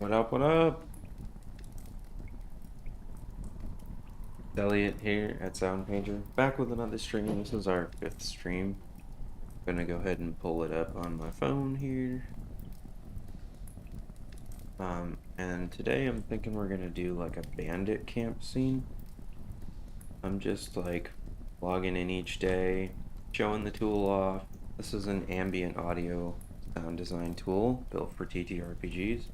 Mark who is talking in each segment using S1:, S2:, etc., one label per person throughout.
S1: What up, what up? Elliot here at SoundPager, back with another stream. This is our 5th stream. I'm gonna go ahead and pull it up on my phone here. And today I'm thinking we're gonna do like a bandit camp scene. I'm just like logging in each day, showing the tool off. This is an ambient audio sound design tool built for TTRPGs.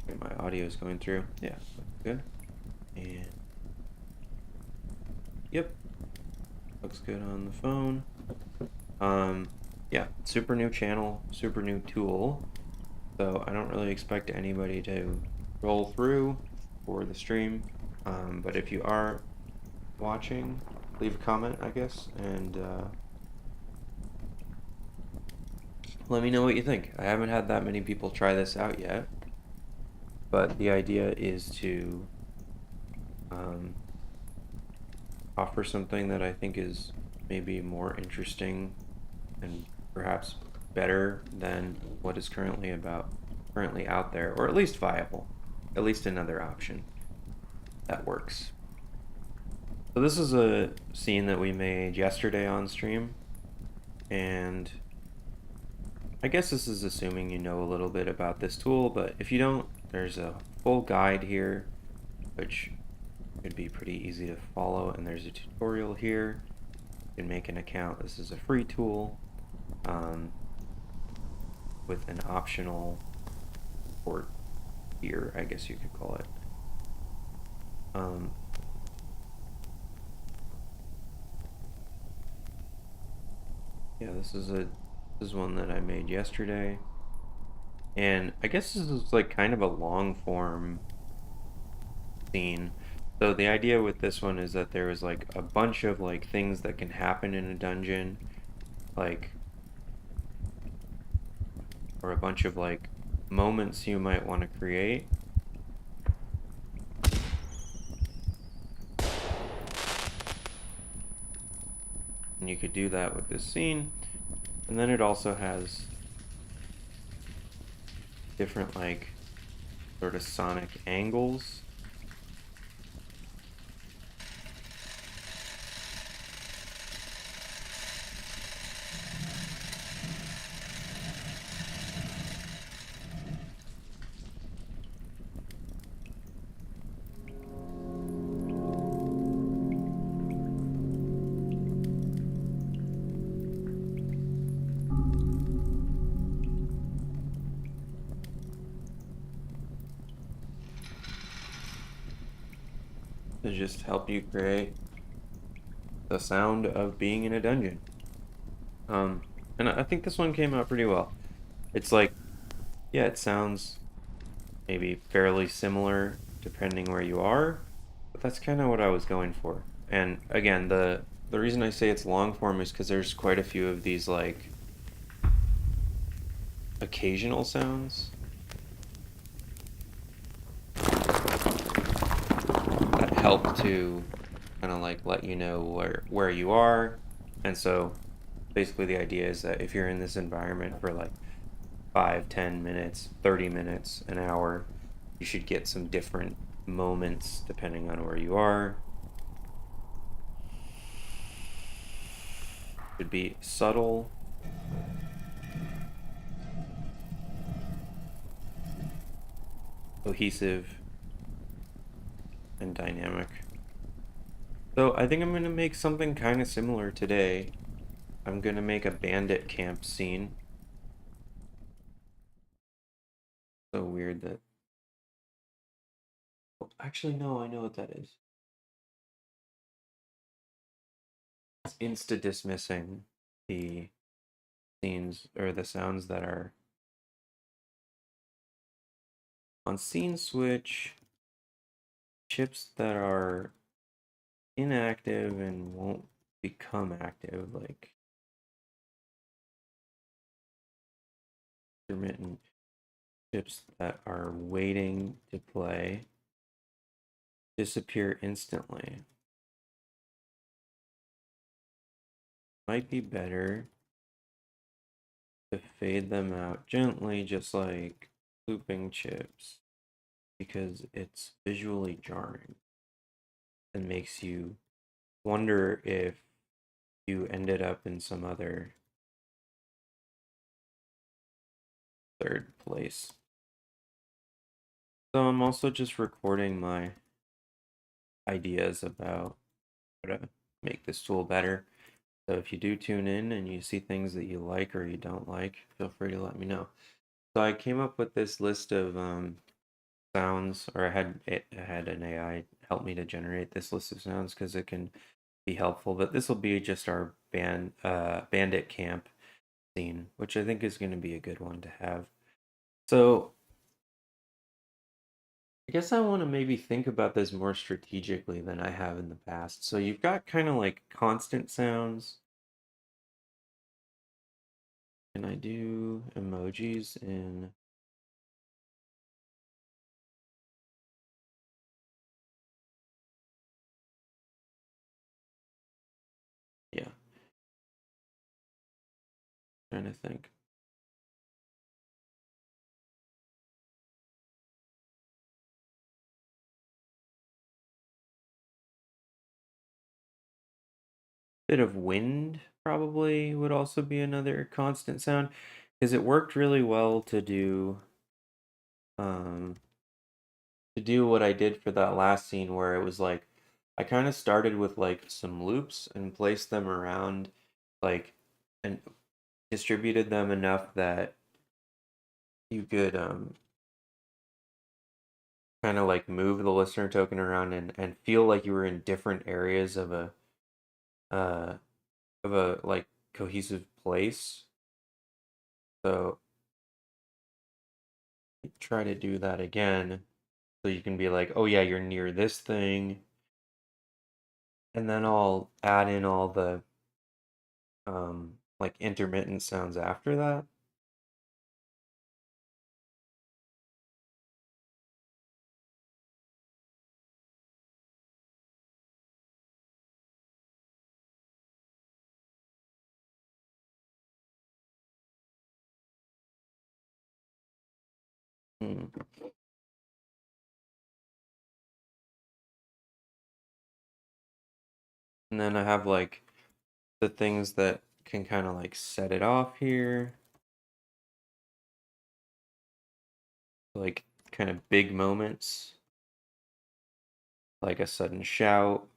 S1: Okay, my audio is going through. Yeah, good. And yep, looks good on the phone. Yeah, super new channel, super new tool. So I don't really expect anybody to roll through for the stream. But if you are watching, leave a comment, I guess, and let me know what you think. I haven't had that many people try this out yet, but the idea is to offer something that I think is maybe more interesting and perhaps better than what is currently out there, or at least viable, at least another option that works. So this is a scene that we made yesterday on stream, and I guess this is assuming you know a little bit about this tool, but if you don't, there's a full guide here, which could be pretty easy to follow, and there's a tutorial here. You can make an account. This is a free tool with an optional port here, I guess you could call it. Yeah, this is one that I made yesterday. And I guess this is like kind of a long form scene. So the idea with this one is that there is like a bunch of like things that can happen in a dungeon, like, or a bunch of like moments you might want to create. And you could do that with this scene. And then it also has different like sort of sonic angles. To just help you create the sound of being in a dungeon. And I think this one came out pretty well. It's like, yeah, it sounds maybe fairly similar depending where you are, but that's kind of what I was going for. And again, the reason I say it's long form is because there's quite a few of these like occasional sounds that help to kind of like let you know where you are. And so basically the idea is that if you're in this environment for like 5, 10 minutes, 30 minutes, an hour, you should get some different moments depending on where you are. Should be subtle, cohesive, and dynamic. So I think I'm going to make something kind of similar today. I'm going to make a bandit camp scene. So weird that... Oh, actually, no, I know what that is. It's insta-dismissing the scenes or the sounds that are on scene switch. Chips that are inactive and won't become active, like intermittent chips that are waiting to play, disappear instantly. Might be better to fade them out gently, just like looping chips because it's visually jarring and makes you wonder if you ended up in some other third place. So I'm also just recording my ideas about how to make this tool better. So if you do tune in and you see things that you like or you don't like, feel free to let me know. So I came up with this list of sounds, or I had an AI help me to generate this list of sounds because it can be helpful. But this will be just our Bandit camp scene, which I think is going to be a good one to have. So I guess I want to maybe think about this more strategically than I have in the past. So you've got kind of like constant sounds. Can I do emojis in? Yeah, trying to think. Bit of wind probably would also be another constant sound because it worked really well um to do what I did for that last scene where it was like I kind of started with like some loops and placed them around like and distributed them enough that you could kind of like move the listener token around and feel like you were in different areas uh of a like cohesive place. So try to do that again so you can be like, oh yeah, you're near this thing, and then I'll add in all the like intermittent sounds after that. Hmm. And then I have like the things that can kind of like set it off here, like kind of big moments, like a sudden shout.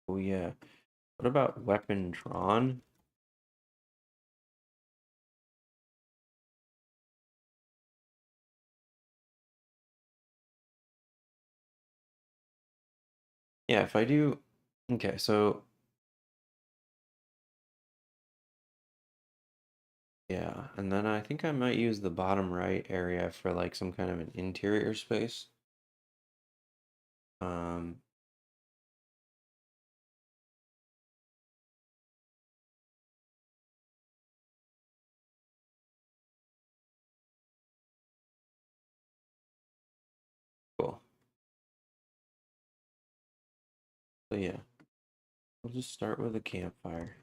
S1: Oh yeah. What about weapon drawn? Yeah, if I do, okay, so yeah, and then I think I might use the bottom right area for like some kind of an interior space. Um, cool. So yeah, we'll just start with a campfire.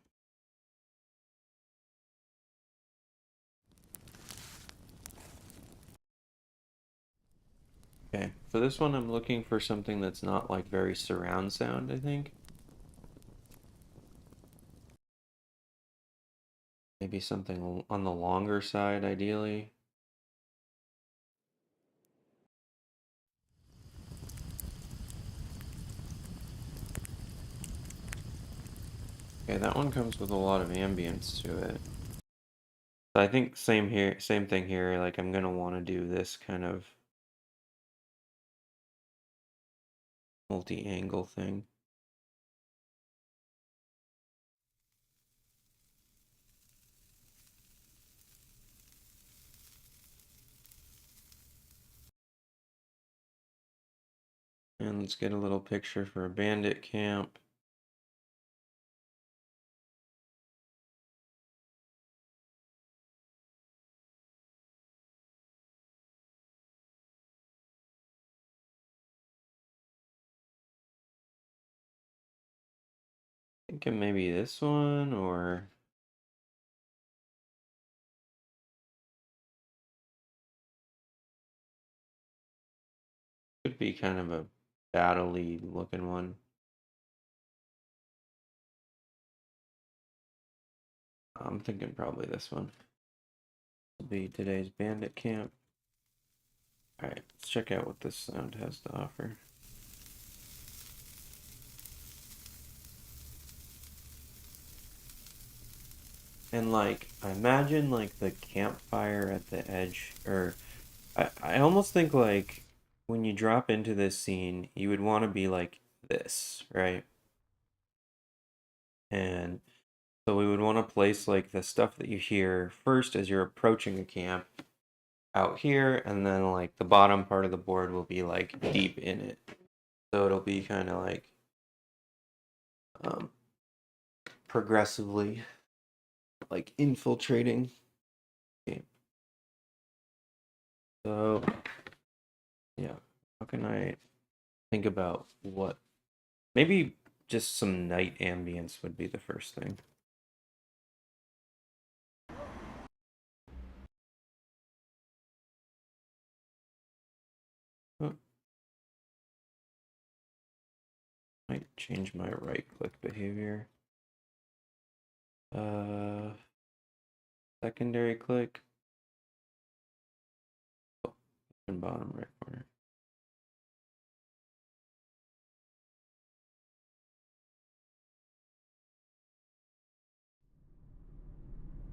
S1: Okay, for this one I'm looking for something that's not like very surround sound, I think. Maybe something on the longer side, ideally. Okay, that one comes with a lot of ambience to it. So I think same here, same thing here. Like I'm gonna want to do this kind of multi-angle thing. And let's get a little picture for a bandit camp. Thinking maybe this one or Could be kind of a battle-y looking one. I'm thinking probably this one. This will be today's Bandit camp. Alright, let's check out what this sound has to offer. And like, I imagine like the campfire at the edge, or I almost think like when you drop into this scene, you would want to be like this, right? And so we would want to place like the stuff that you hear first as you're approaching a camp out here, and then like the bottom part of the board will be like deep in it. So it'll be kind of like progressively like infiltrating. Okay. So yeah, how can I think about what maybe just some night ambience would be the first thing. Oh, might change my right click behavior. Secondary click. Oh, in bottom right corner.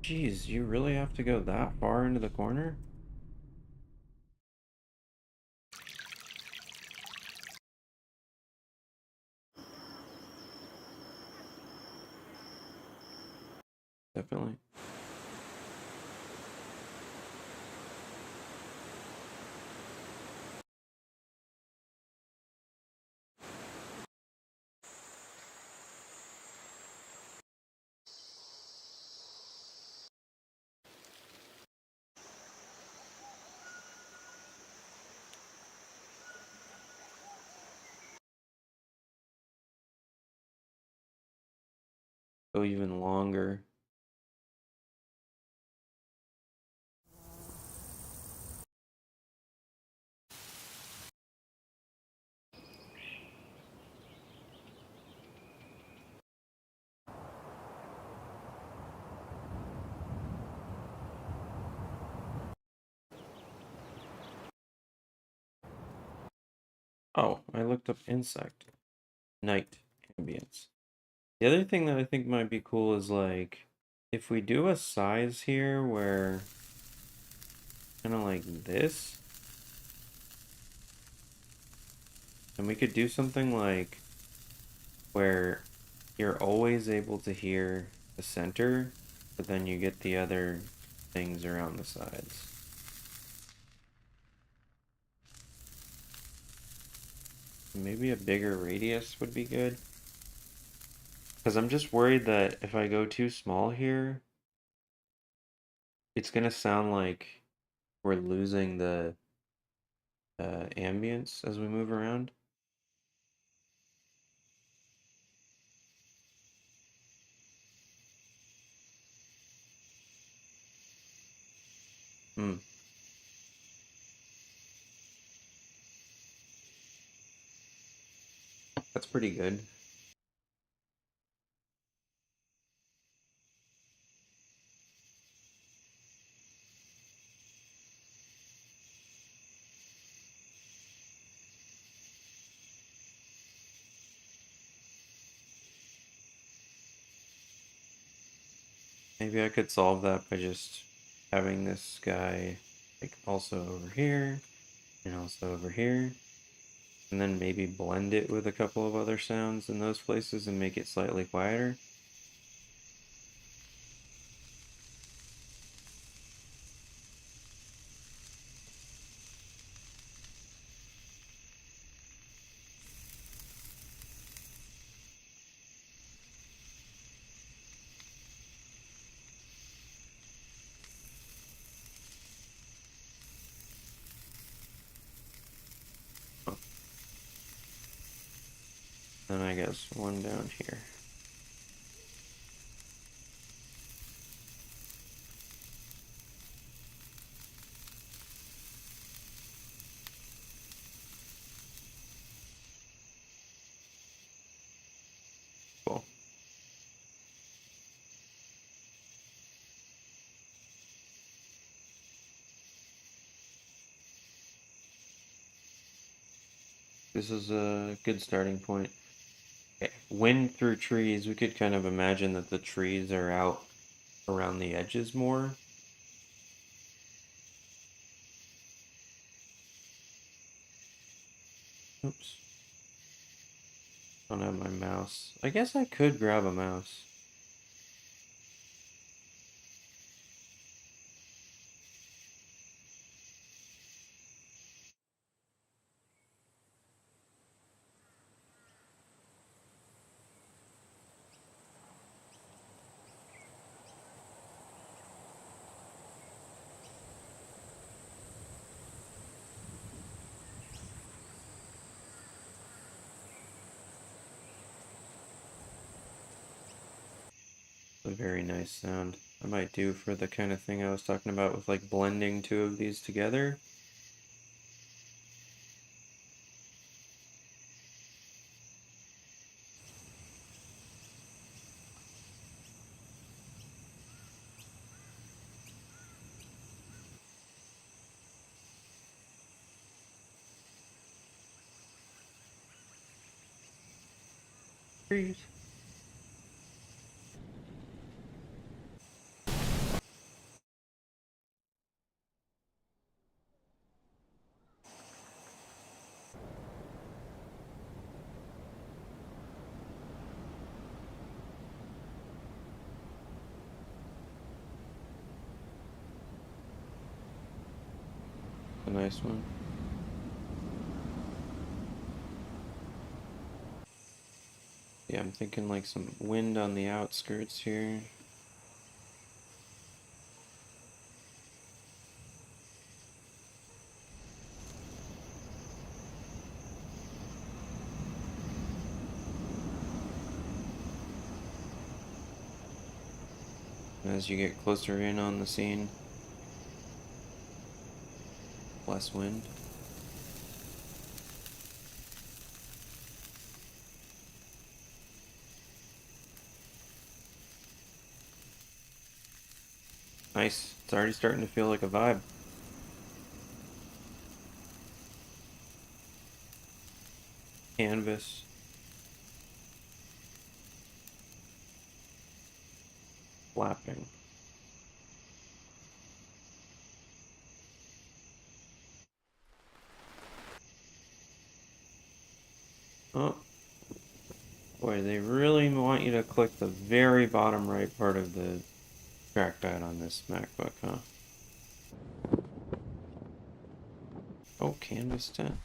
S1: Jeez, you really have to go that far into the corner? Definitely. Go even longer. Oh, I looked up insect. Night ambience. The other thing that I think might be cool is like if we do a size here where kind of like this, and we could do something like where you're always able to hear the center, but then you get the other things around the sides. Maybe a bigger radius would be good. Because I'm just worried that if I go too small here, it's gonna sound like we're losing the ambience as we move around. Hmm, that's pretty good. Maybe I could solve that by just having this guy like also over here and also over here. And then maybe blend it with a couple of other sounds in those places and make it slightly quieter. Oh, then I guess one down here. This is a good starting point. Wind through trees, we could kind of imagine that the trees are out around the edges more. Oops. Don't have my mouse. I guess I could grab a mouse. A very nice sound. I might do for the kind of thing I was talking about with like blending two of these together. Trees. A nice one. Yeah, I'm thinking like some wind on the outskirts here. As you get closer in on the scene, less wind. Nice. It's already starting to feel like a vibe. Canvas. Flapping. Oh, boy, they really want you to click the very bottom right part of the trackpad on this MacBook, huh? Oh, Canvas 10.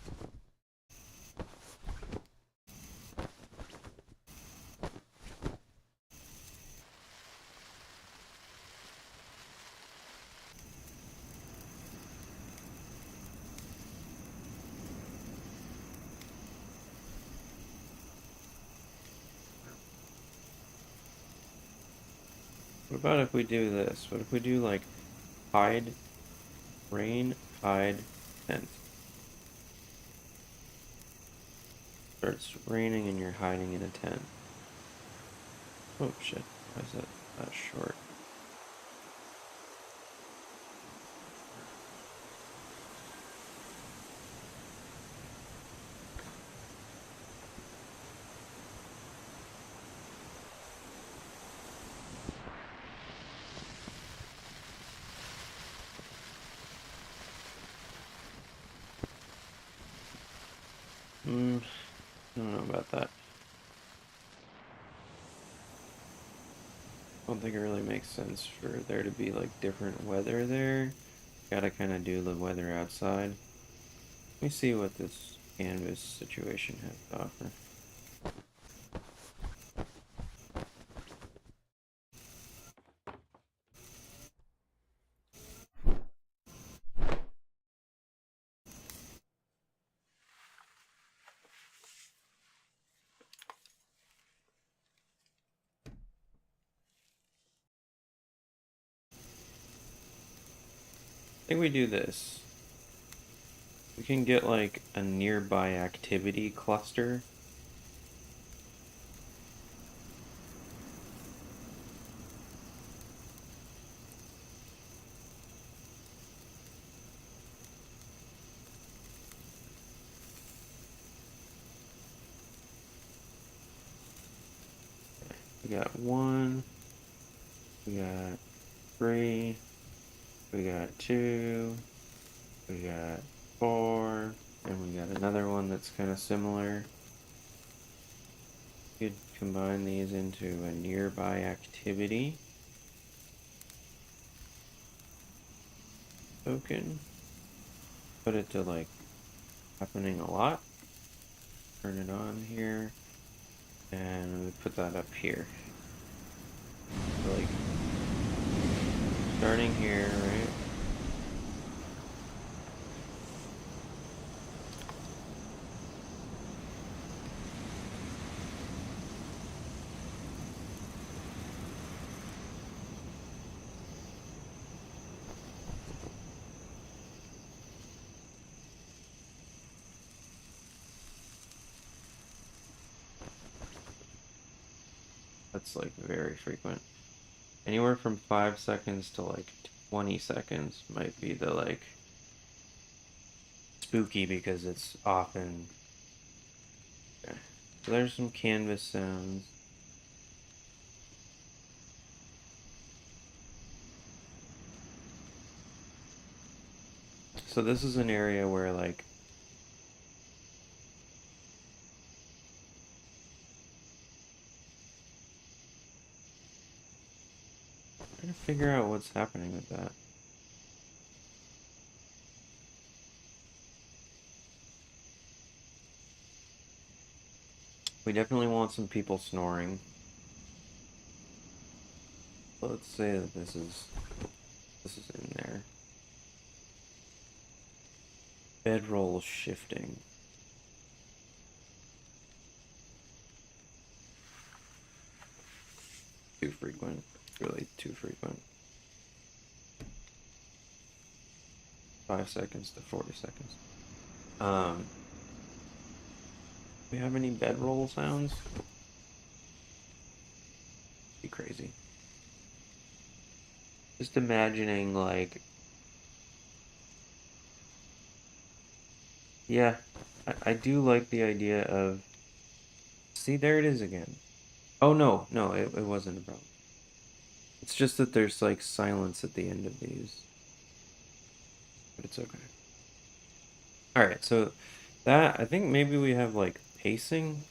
S1: What about if we do this? What if we do like hide, rain, hide, tent? Starts raining and you're hiding in a tent. Oh shit, why is that short? I don't know about that. I don't think it really makes sense for there to be like different weather there. Gotta kind of do the weather outside. Let me see what this canvas situation has to offer. I think we do this. We can get like a nearby activity cluster. We got 1, we got 3, we got 2, we got 4, and we got another one that's kind of similar. You could combine these into a nearby activity token. Put it to like happening a lot. Turn it on here, and we put that up here. So like starting here, right? That's like very frequent. Anywhere from 5 seconds to like 20 seconds might be the like spooky because it's often. Okay. So there's some canvas sounds. So this is an area where like trying to figure out what's happening with that. We definitely want some people snoring. Let's say that this is in there. Bedroll shifting. Too frequent. Really too frequent. 5 seconds to 40 seconds. Do we have any bedroll sounds? Be crazy. Just imagining like, yeah, I do like the idea of, see, there it is again. Oh no, it wasn't a problem. It's just that there's like silence at the end of these, but it's okay. All right, so that, I think maybe we have like pacing.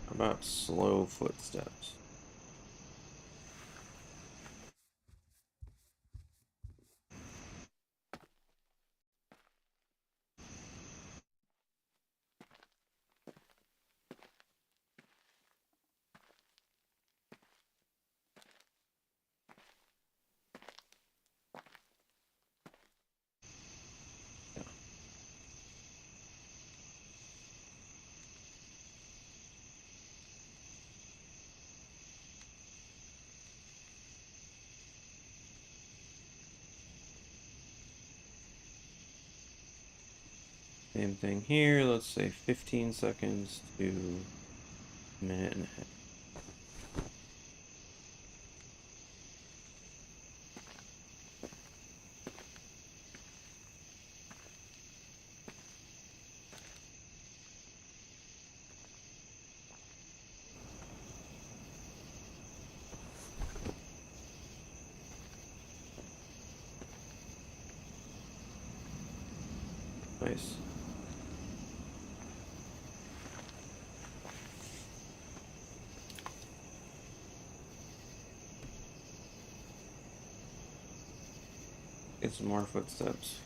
S1: How about slow footsteps? Same thing here. Let's say 15 seconds to a minute and a half. Nice. Get some more footsteps.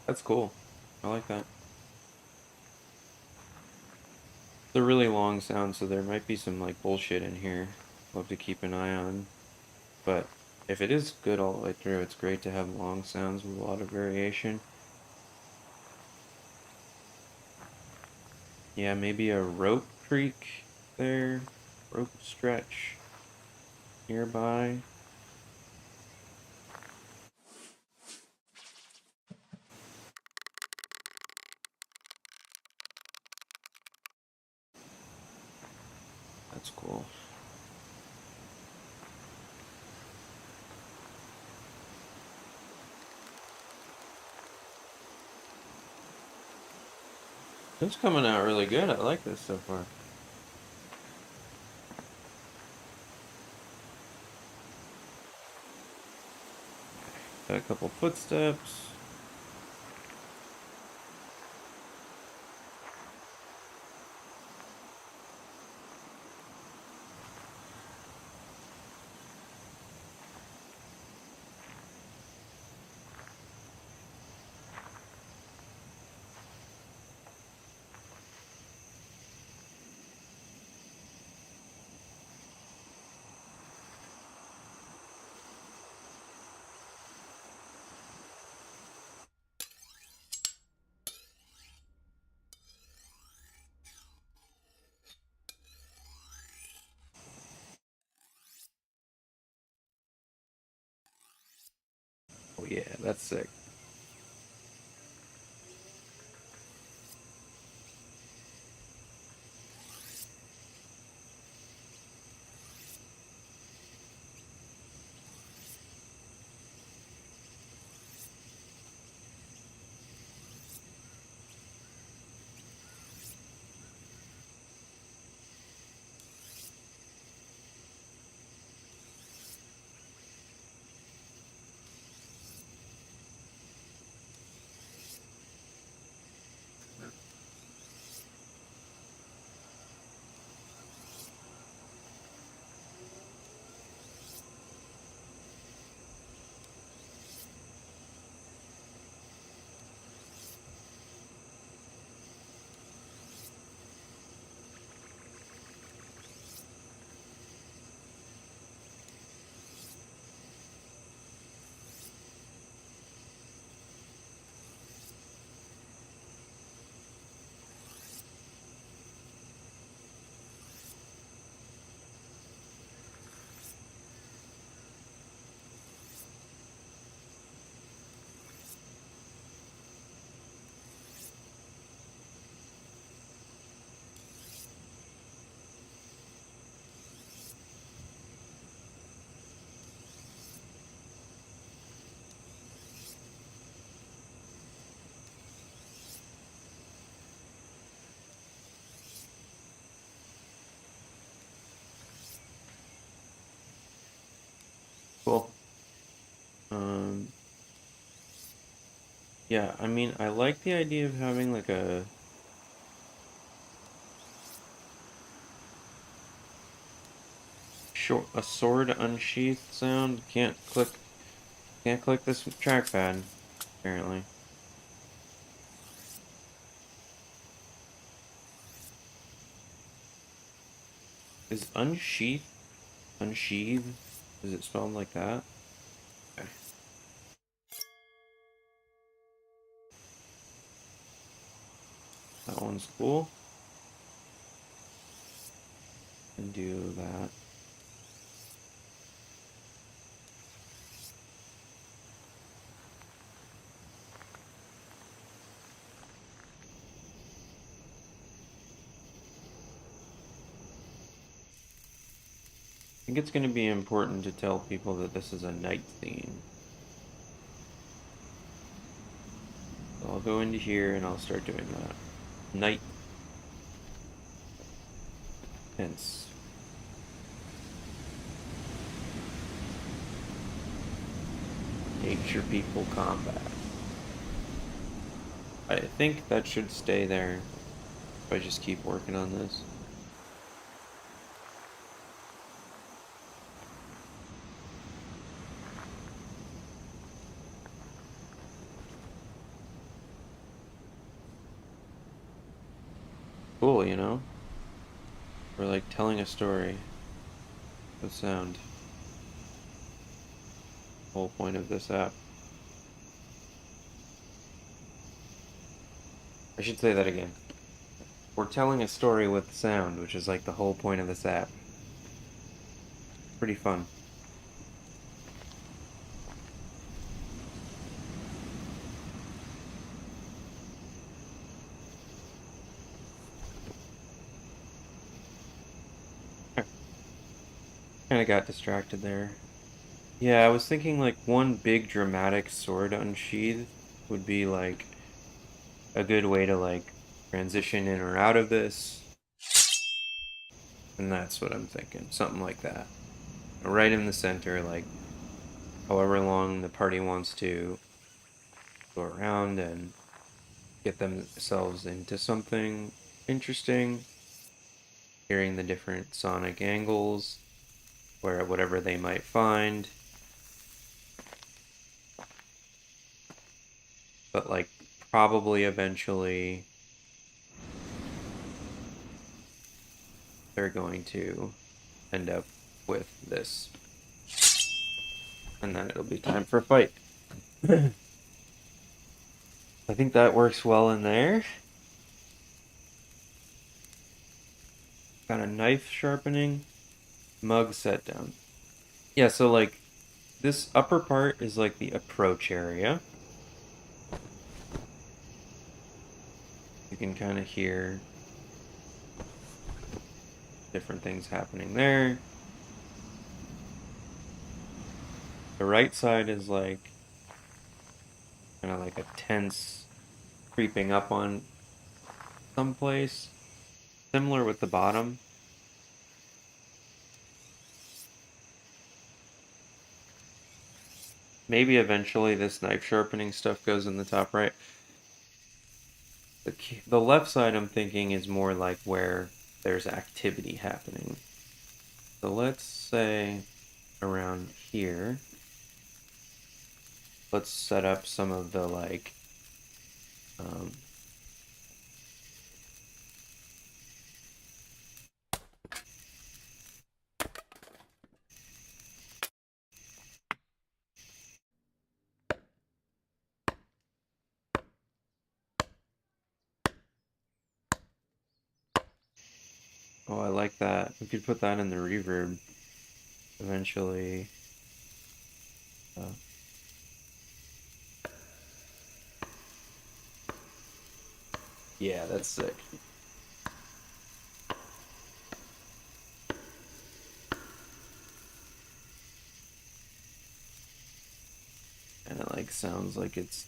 S1: That's cool. I like that. It's a really long sound, so there might be some like bullshit in here. Love to keep an eye on. But if it is good all the way through, it's great to have long sounds with a lot of variation. Yeah, maybe a rope creak there, rope stretch nearby. That's cool. It's coming out really good. I like this so far. Got a couple footsteps. Oh yeah, that's sick. Cool. Um, yeah, I mean, I like the idea of having like a sword unsheathed sound. Can't click this trackpad, apparently. Is unsheathed? Is it spelled like that? Okay. That one's cool. And do that. I think it's going to be important to tell people that this is a night scene. So I'll go into here and I'll start doing that. Night tense. Nature people combat. I think that should stay there if I just keep working on this. cool, you know? We're like telling a story with sound. Whole point of this app. I should say that again. We're telling a story with sound, which is like the whole point of this app. Pretty fun. Kind of got distracted there. Yeah, I was thinking like one big dramatic sword unsheath would be like a good way to like transition in or out of this. And that's what I'm thinking. Something like that. Right in the center, like however long the party wants to go around and get themselves into something interesting, hearing the different sonic angles, where whatever they might find. But like probably eventually they're going to end up with this. And then it'll be time for a fight. I think that works well in there. Got a knife sharpening, mug set down. Yeah, so like this upper part is like the approach area. You can kind of hear different things happening there. The right side is like kind of like a tense creeping up on someplace. Similar with the bottom. Maybe eventually this knife sharpening stuff goes in the top right. The left side I'm thinking is more like where there's activity happening. So let's say around here, let's set up some of the like oh, I like that. We could put that in the reverb eventually. Yeah, that's sick. And it like sounds like it's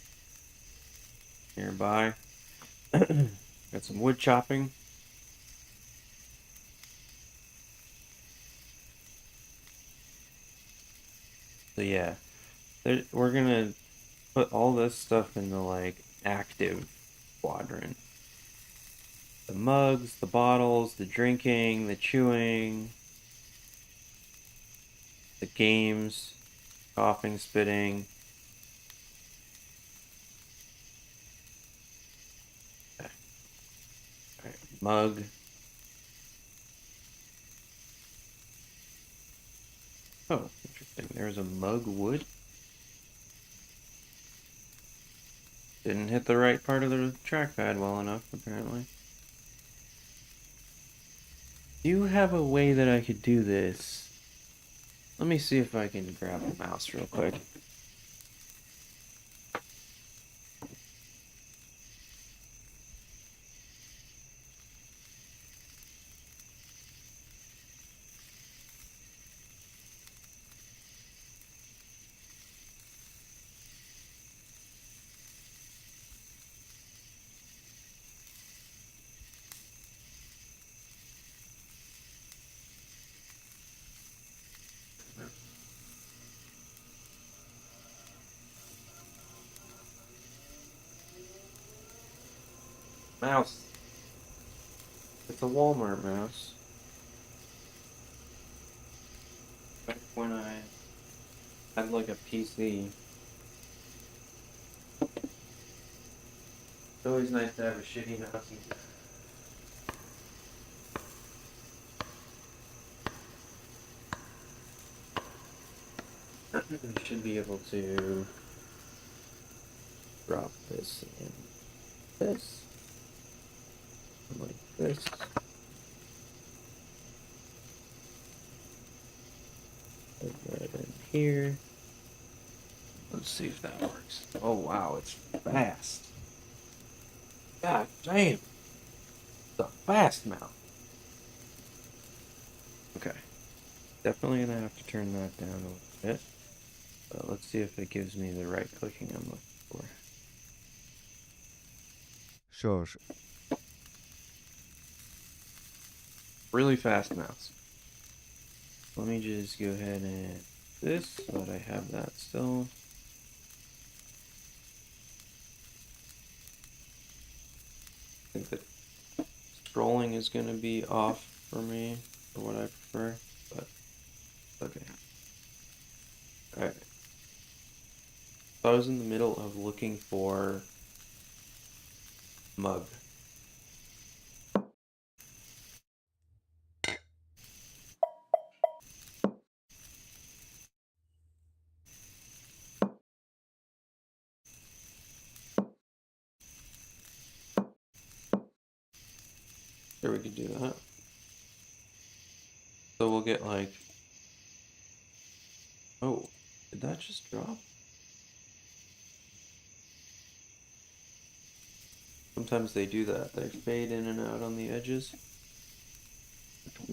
S1: nearby. Got some wood chopping. So yeah, we're gonna put all this stuff in the like active quadrant. The mugs, the bottles, the drinking, the chewing, the games, coughing, spitting. Okay. All right, mug. Oh, interesting. There's a mug wood. Didn't hit the right part of the trackpad well enough, apparently. Do you have a way that I could do this? Let me see if I can grab a mouse real quick. Mouse. It's a Walmart mouse. Back when I had like a PC. It's always nice to have a shitty mouse. We should be able to drop this in this, like this. Put that in here. Let's see if that works. Oh wow, it's fast. God damn. It's a fast mouse. Okay. Definitely gonna have to turn that down a little bit. But let's see if it gives me the right clicking I'm looking for.
S2: Sure.
S1: Really fast mouse. Let me just go ahead and this so that I have that still. I think that scrolling is going to be off for me, for what I prefer, but okay. Alright. So I was in the middle of looking for mug. There, we could do that. So we'll get like, oh, did that just drop? Sometimes they do that. They fade in and out on the edges.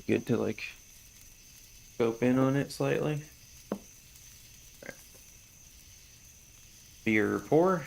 S1: Good to like scope in on it slightly. Right. Beer pour.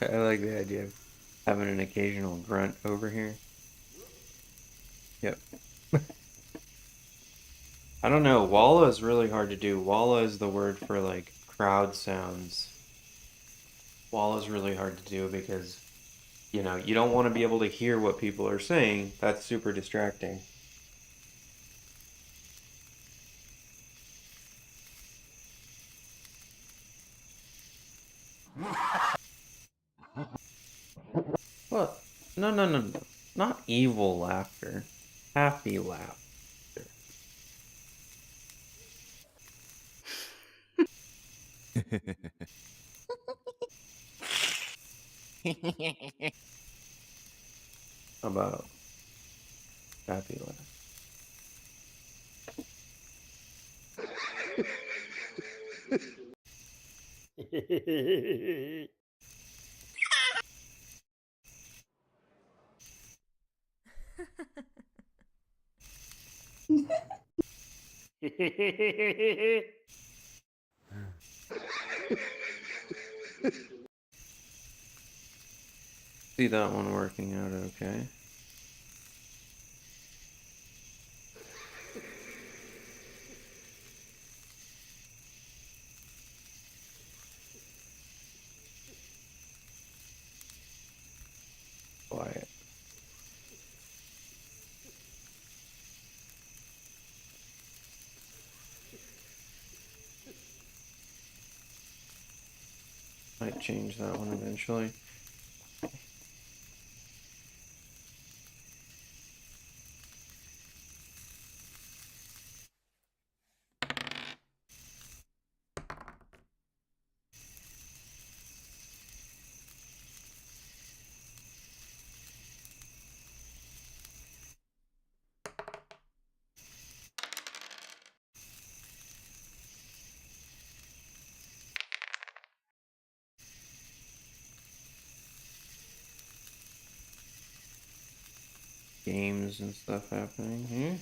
S1: I like the idea of having an occasional grunt over here. Yep. I don't know. Walla is really hard to do. Walla is the word for like crowd sounds. Walla is really hard to do because, you know, you don't want to be able to hear what people are saying. That's super distracting. What? No, no, no, no. Not evil laughter. Happy laughter. How about happy laugh? See that one working out okay. Quiet. Might change that one eventually. Games and stuff happening here.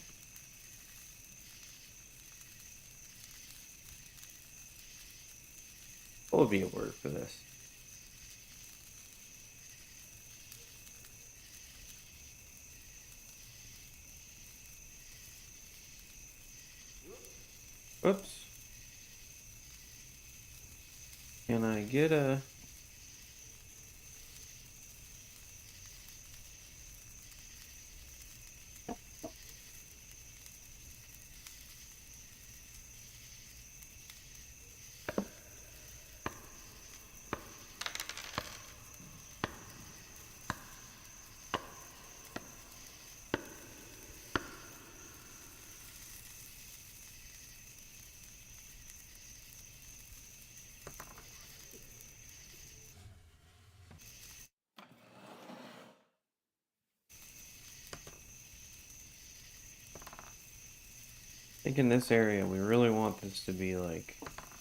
S1: What would be a word for this? Oops. Can I get a... I think in this area, we really want this to be, like,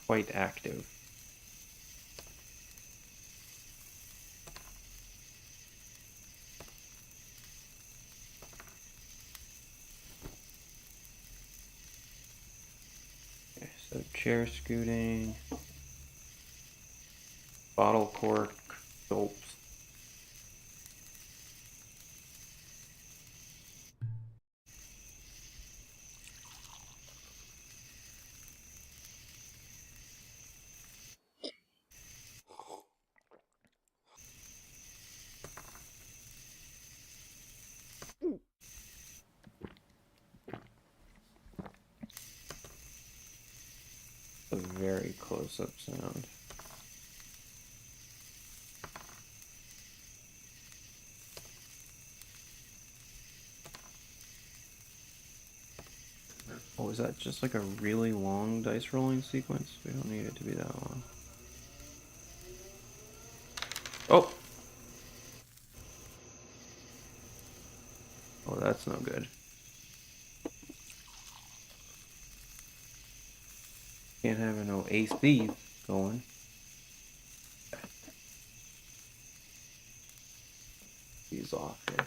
S1: quite active. Okay, so chair scooting, bottle cork, gulps. A very close-up sound. Oh, is that just like a really long dice rolling sequence? We don't need it to be that long. Oh! Oh, that's no good. Can't have no ace thief going. He's off here.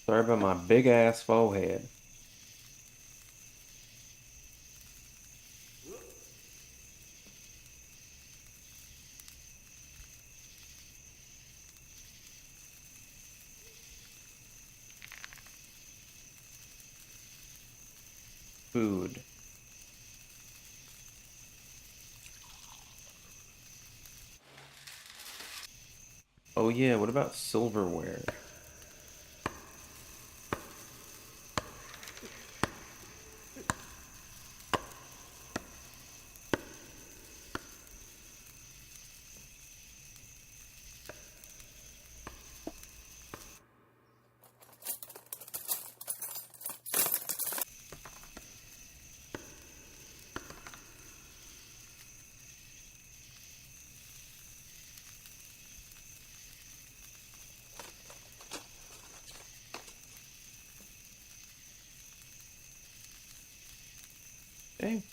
S1: Sorry about my big ass forehead. Food. Oh yeah, what about silverware? Okay.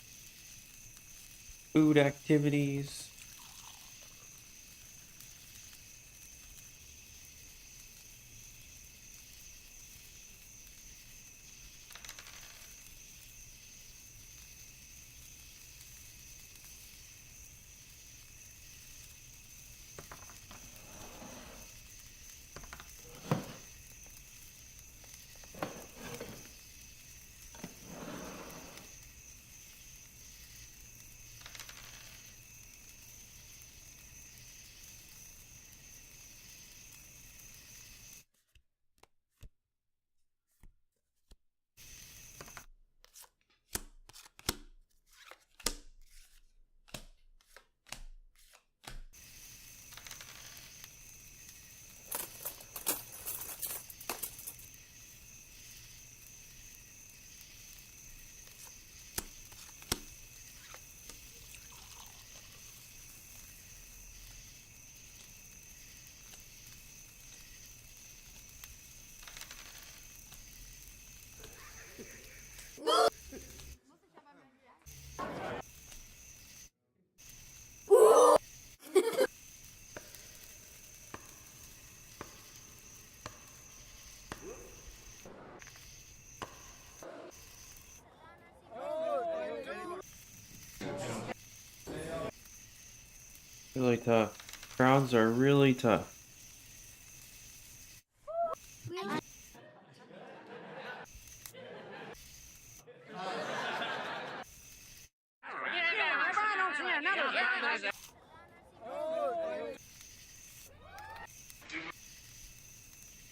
S1: Food activities. Really tough. Crowds are really tough.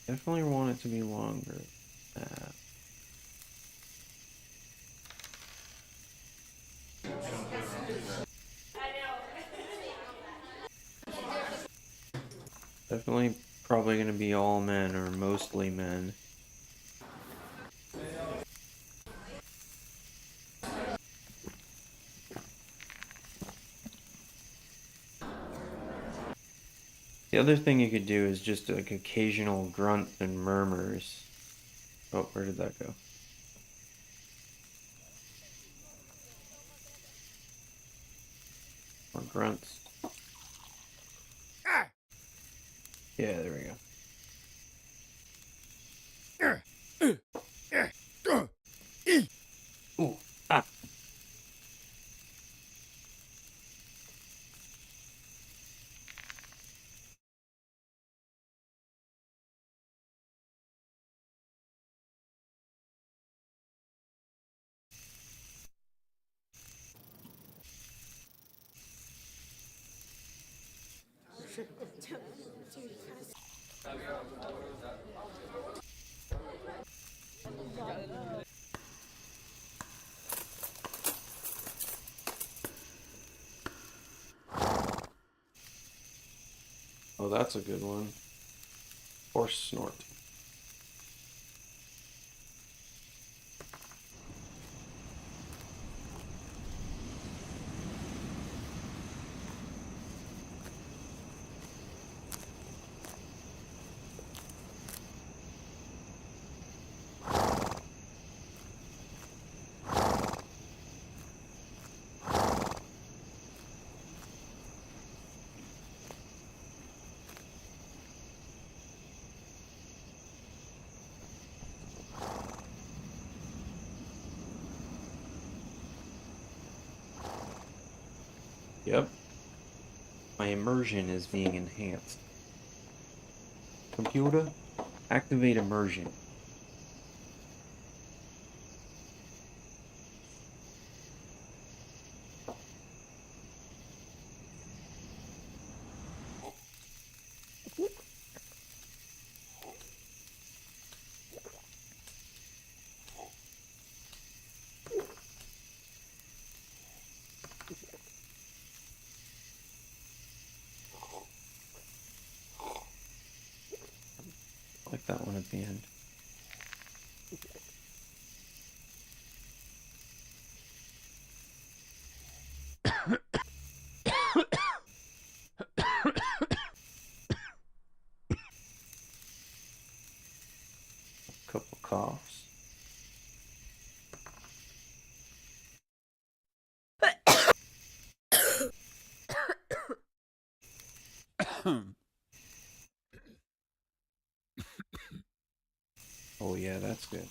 S1: Definitely want it to be longer. Definitely probably going to be all men or mostly men. The other thing you could do is just like occasional grunts and murmurs. Oh, where did that go? More grunts. Yeah, there we go. Ooh, ah. Oh, that's a good one. Horse snort. Yep. My immersion is being enhanced. Computer, activate immersion. I like that one at the end. Couple coughs. Oh yeah, that's good.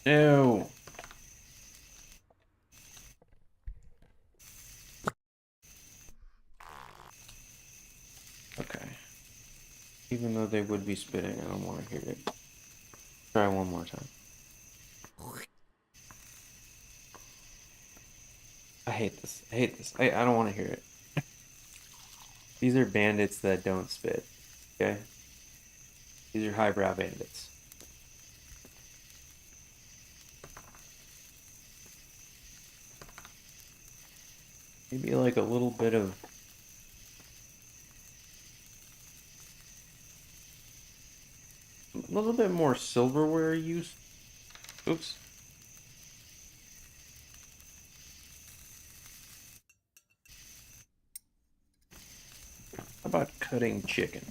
S1: No. Okay. Even though they would be spitting, I don't want to hear it. Try one more time. I hate this. I hate this. I don't want to hear it. These are bandits that don't spit. Okay? These are highbrow bandits. Maybe like a little bit of... A little bit more silverware use. Oops. about cutting chicken?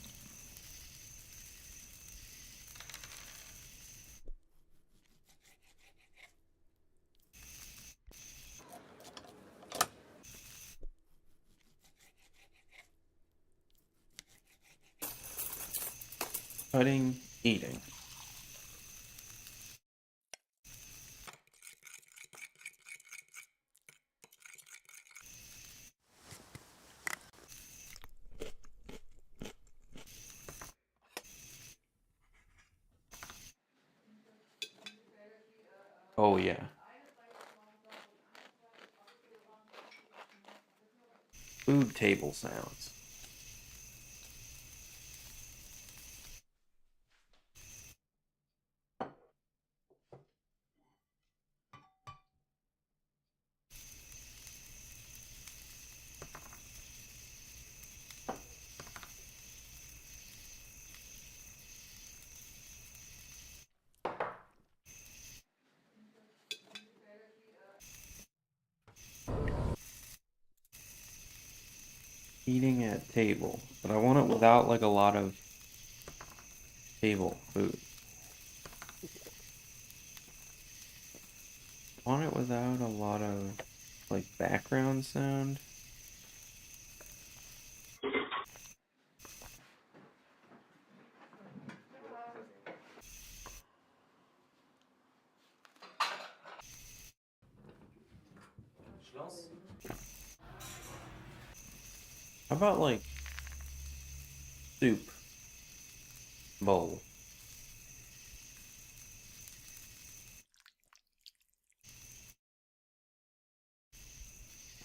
S1: Cutting, eating. Oh yeah. Food table sounds. Eating at table, but I want it without like a lot of table food. I want it without a lot of like background sound. How about like soup bowl?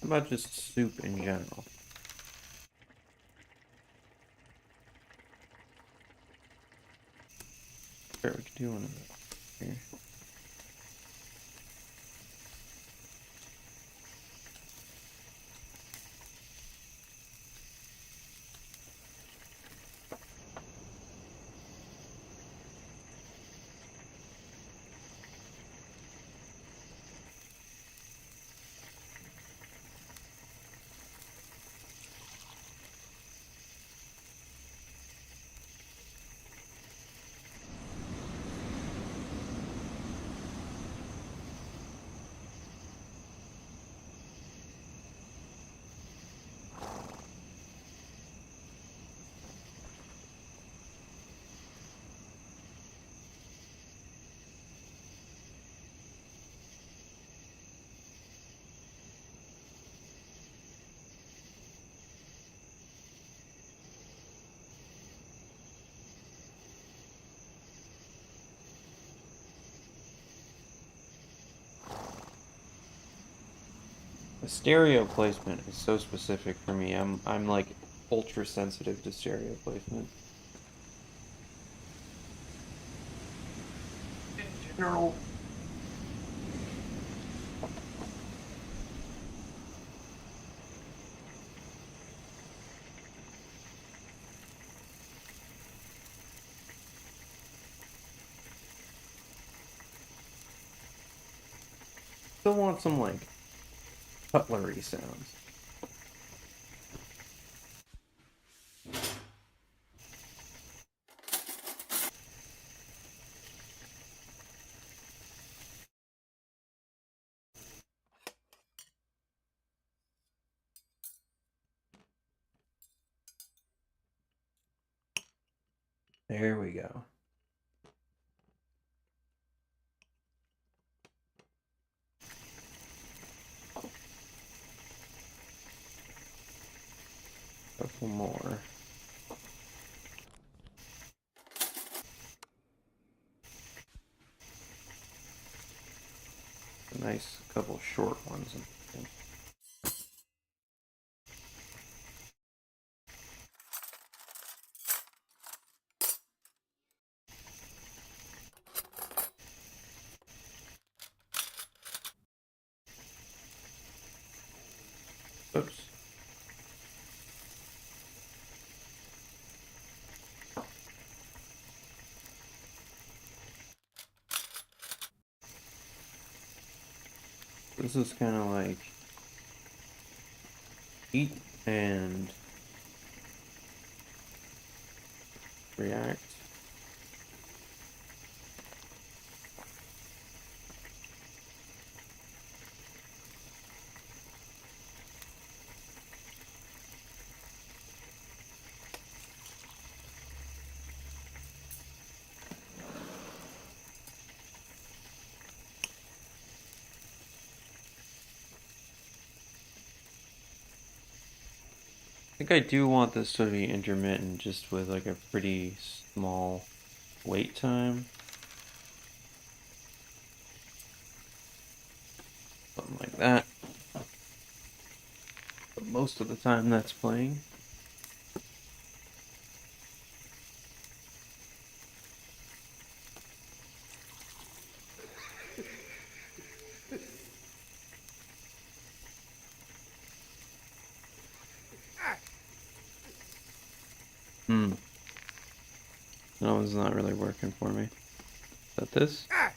S1: How about just soup in general? Sure, we could do one of those here. The stereo placement is so specific for me. I'm like ultra sensitive to stereo placement. In general. Still want some like cutlery sounds. There we go. Couple more. A nice couple short ones. Oops. This is kind of like eat and react. I think I do want this to be intermittent, just with like a pretty small wait time. Something like that. But most of the time that's playing. That one's not really working for me. Is that this? Yeah.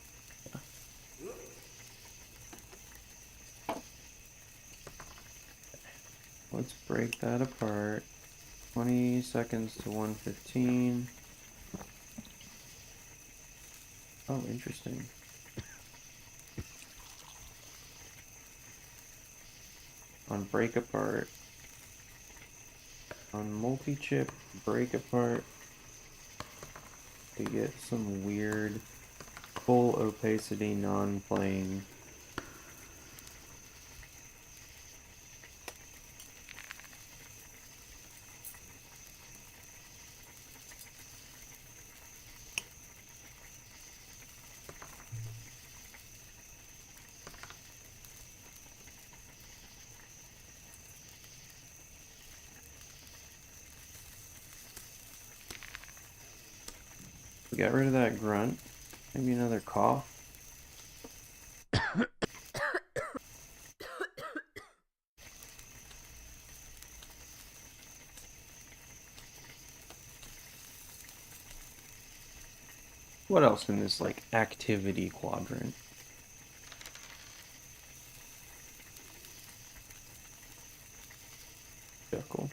S1: Let's break that apart. 20 seconds to 115. Oh, interesting. On break apart. On multi-chip break apart. We get some weird full opacity non-playing. We got rid of that grunt. Maybe another cough. What else in this, like, activity quadrant? Chuckle.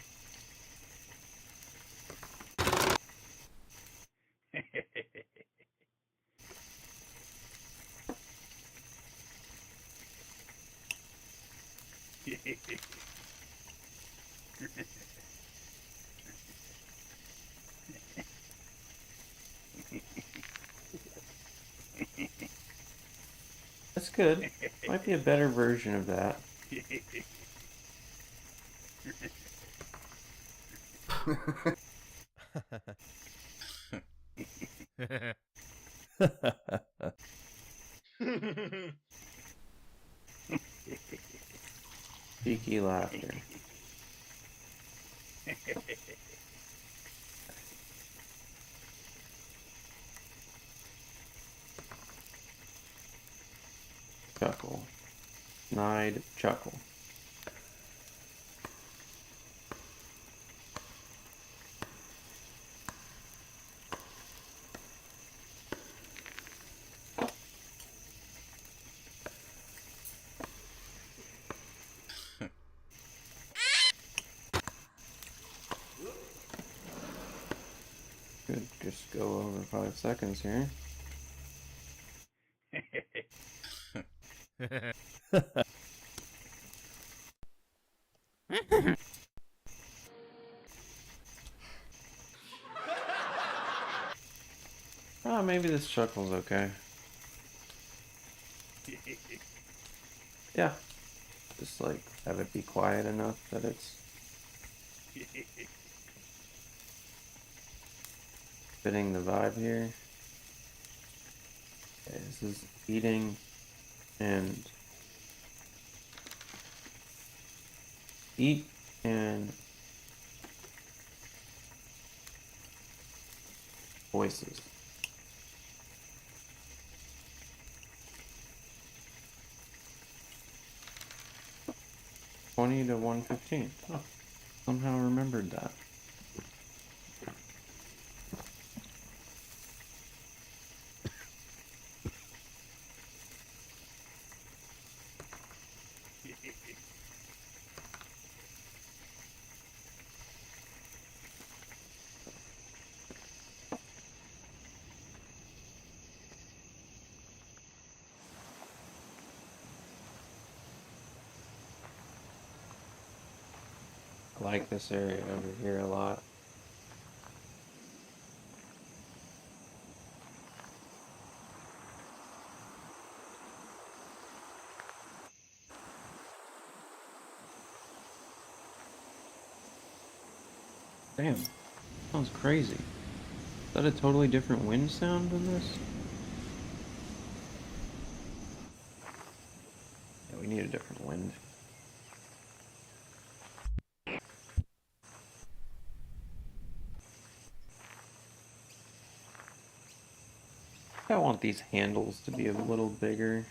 S1: That's good. Might be a better version of that. Cheeky laughter. Chuckle. Snide chuckle. Could just go over 5 seconds here. Oh, maybe this chuckle's okay. Yeah. Just like have it be quiet enough that it's fitting the vibe here. Okay, this is eating and eat and voices. $20 to $115. Oh, somehow remembered that. like this area over here a lot. Damn, sounds crazy. Is that a totally different wind sound than this? Yeah, we need a different wind. I want these handles to be a little bigger.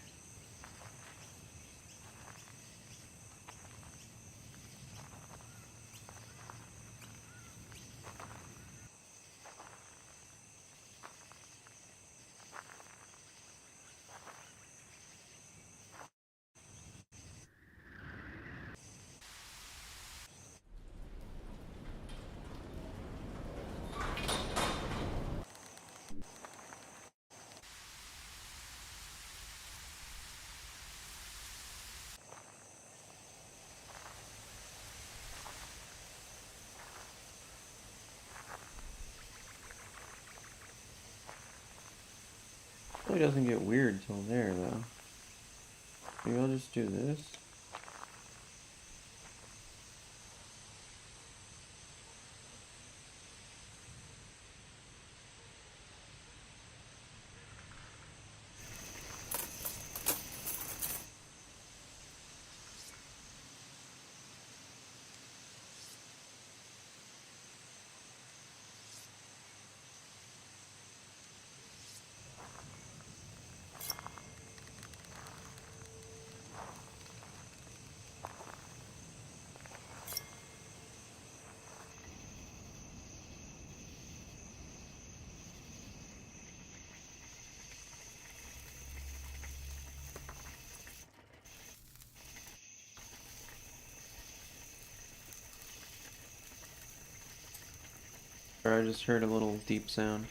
S1: Really doesn't get weird till there though. Maybe I'll just do this. Or I just heard a little deep sound.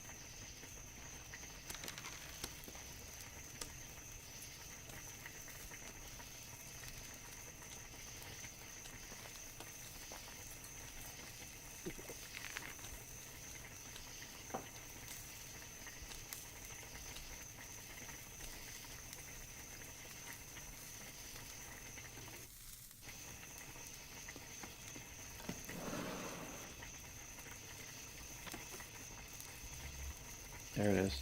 S1: There it is.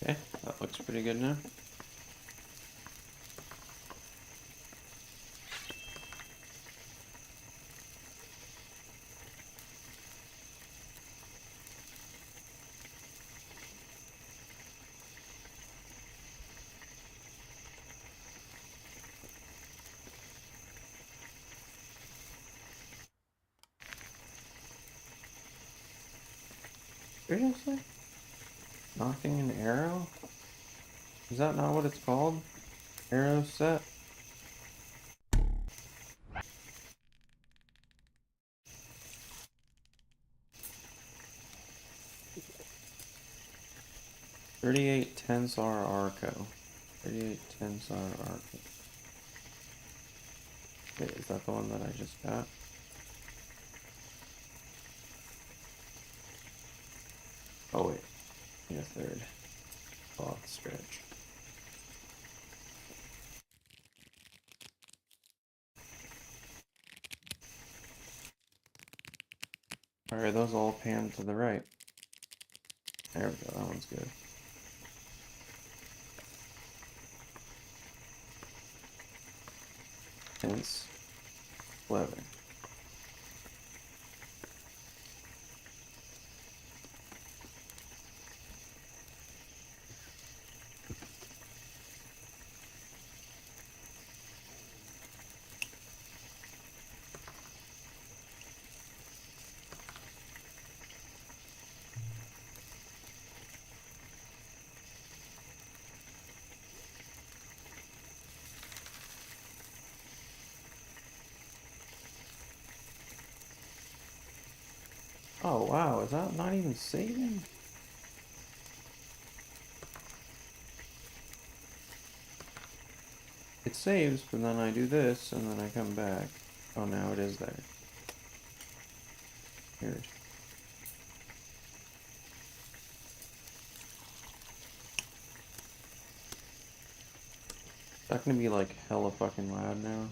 S1: Okay, that looks pretty good now. Seriously? Knocking an arrow? Is that not what it's called? Arrow set? .38 Tensar Arco. 38 Tensar Arco. Wait, is that the one that I just got? Oh wait, need a third. Cloth stretch. Alright, those all panned to the right. There we go, that one's good. Tense leather. Oh wow, is that not even saving? It saves, but then I do this, and then I come back. Oh, now it is there. Weird. Is that gonna be like hella fucking loud now?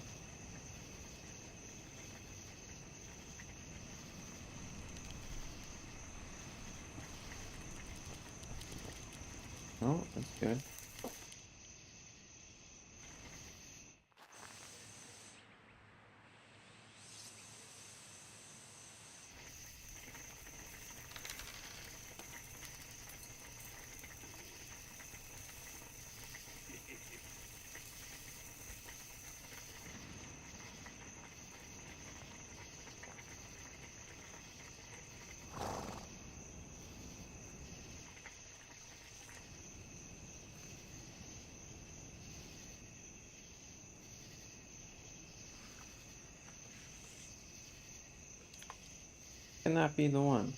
S1: Oh, that's good. Can that be the one?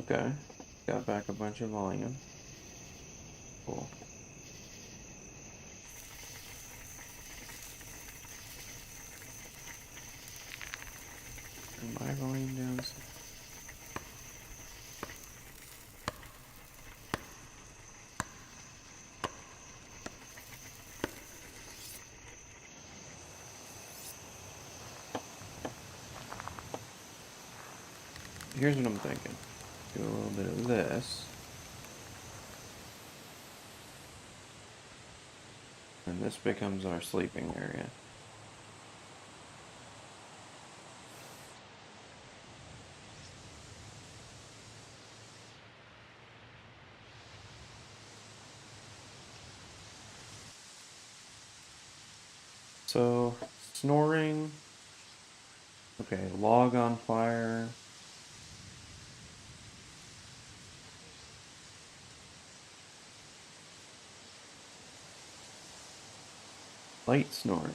S1: Okay. Got back a bunch of volume. Cool. Turn my volume down. Here's what I'm thinking. Do a little bit of this. And this becomes our sleeping area. So, snoring. Okay, log on fire. Light snoring.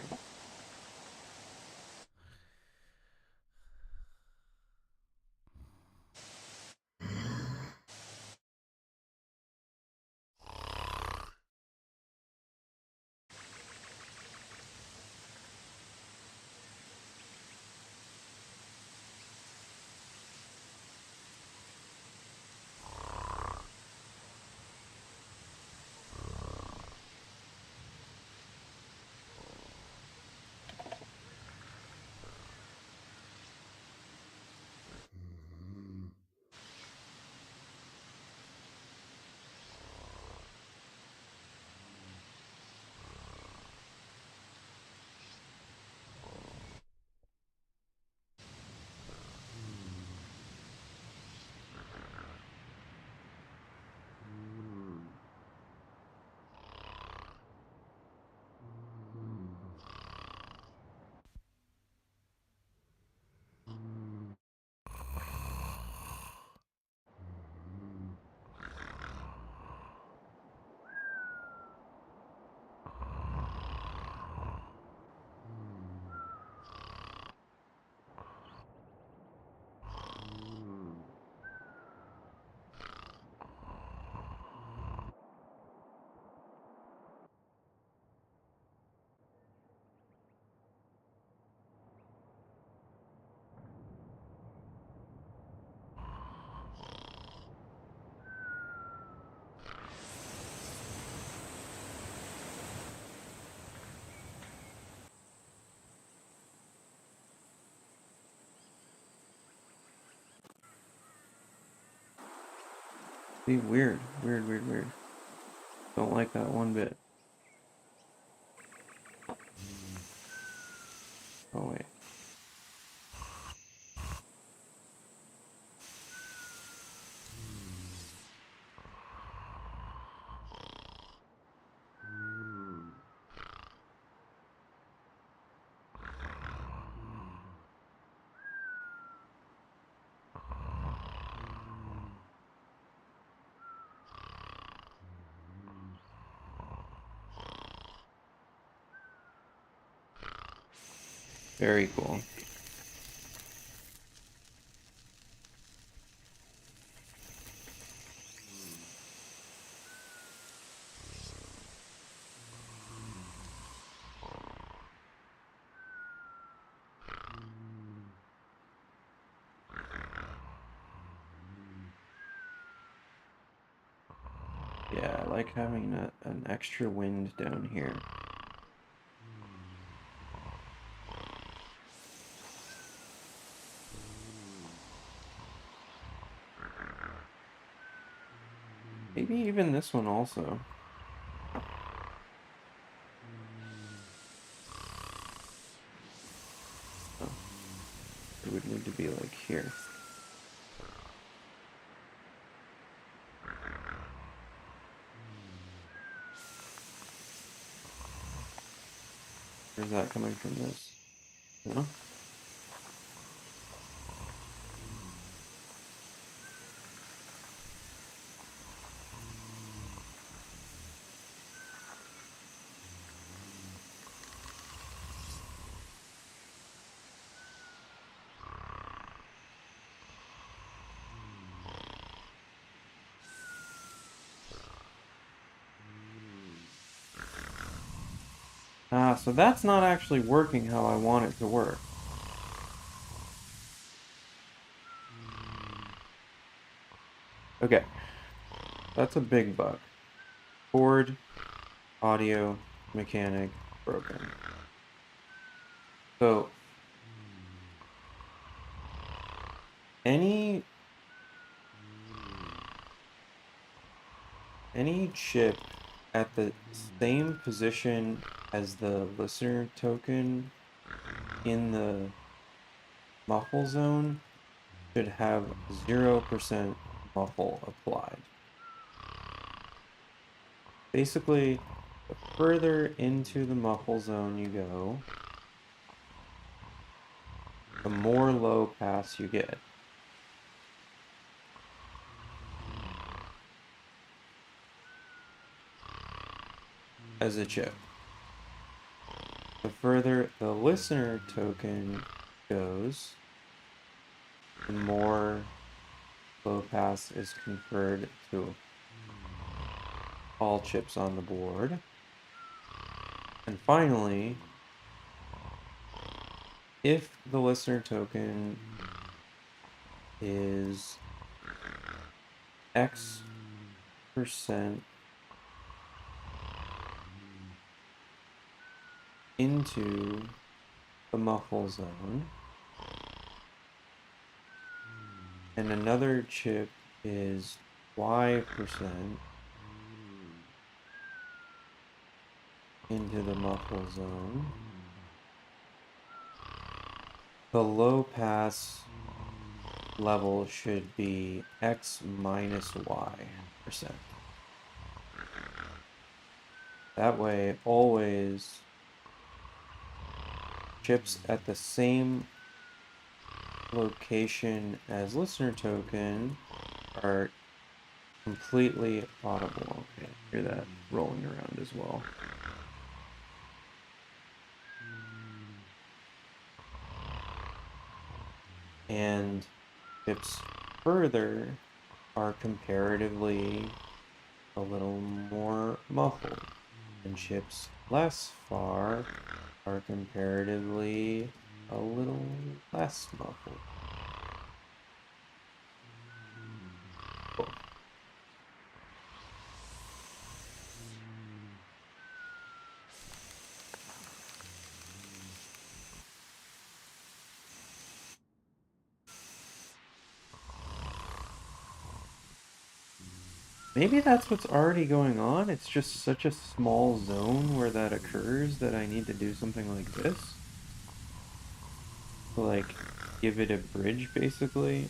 S1: Be weird. Weird, weird, weird. Don't like that one bit. Oh, wait. Very cool. Yeah, I like having an extra wind down here. Maybe even this one also. Oh, it would need to be like here. Or is that coming from this? No? Ah, so that's not actually working how I want it to work. Okay, that's a big bug. Board, audio, mechanic, broken. So, any chip at the same position as the listener token in the muffle zone should have 0% muffle applied. Basically, the further into the muffle zone you go, the more low pass you get. As a chip. The further the listener token goes, the more low pass is conferred to all chips on the board. And finally, if the listener token is X% into the muffle zone, and another chip is Y% into the muffle zone, the low pass level should be X minus Y%. That way, always chips at the same location as listener token are completely audible. Okay, hear that rolling around as well. And chips further are comparatively a little more muffled, and chips less far are comparatively a little less muffled. Cool. Maybe that's what's already going on. It's just such a small zone where that occurs that I need to do something like this. To like give it a bridge, basically.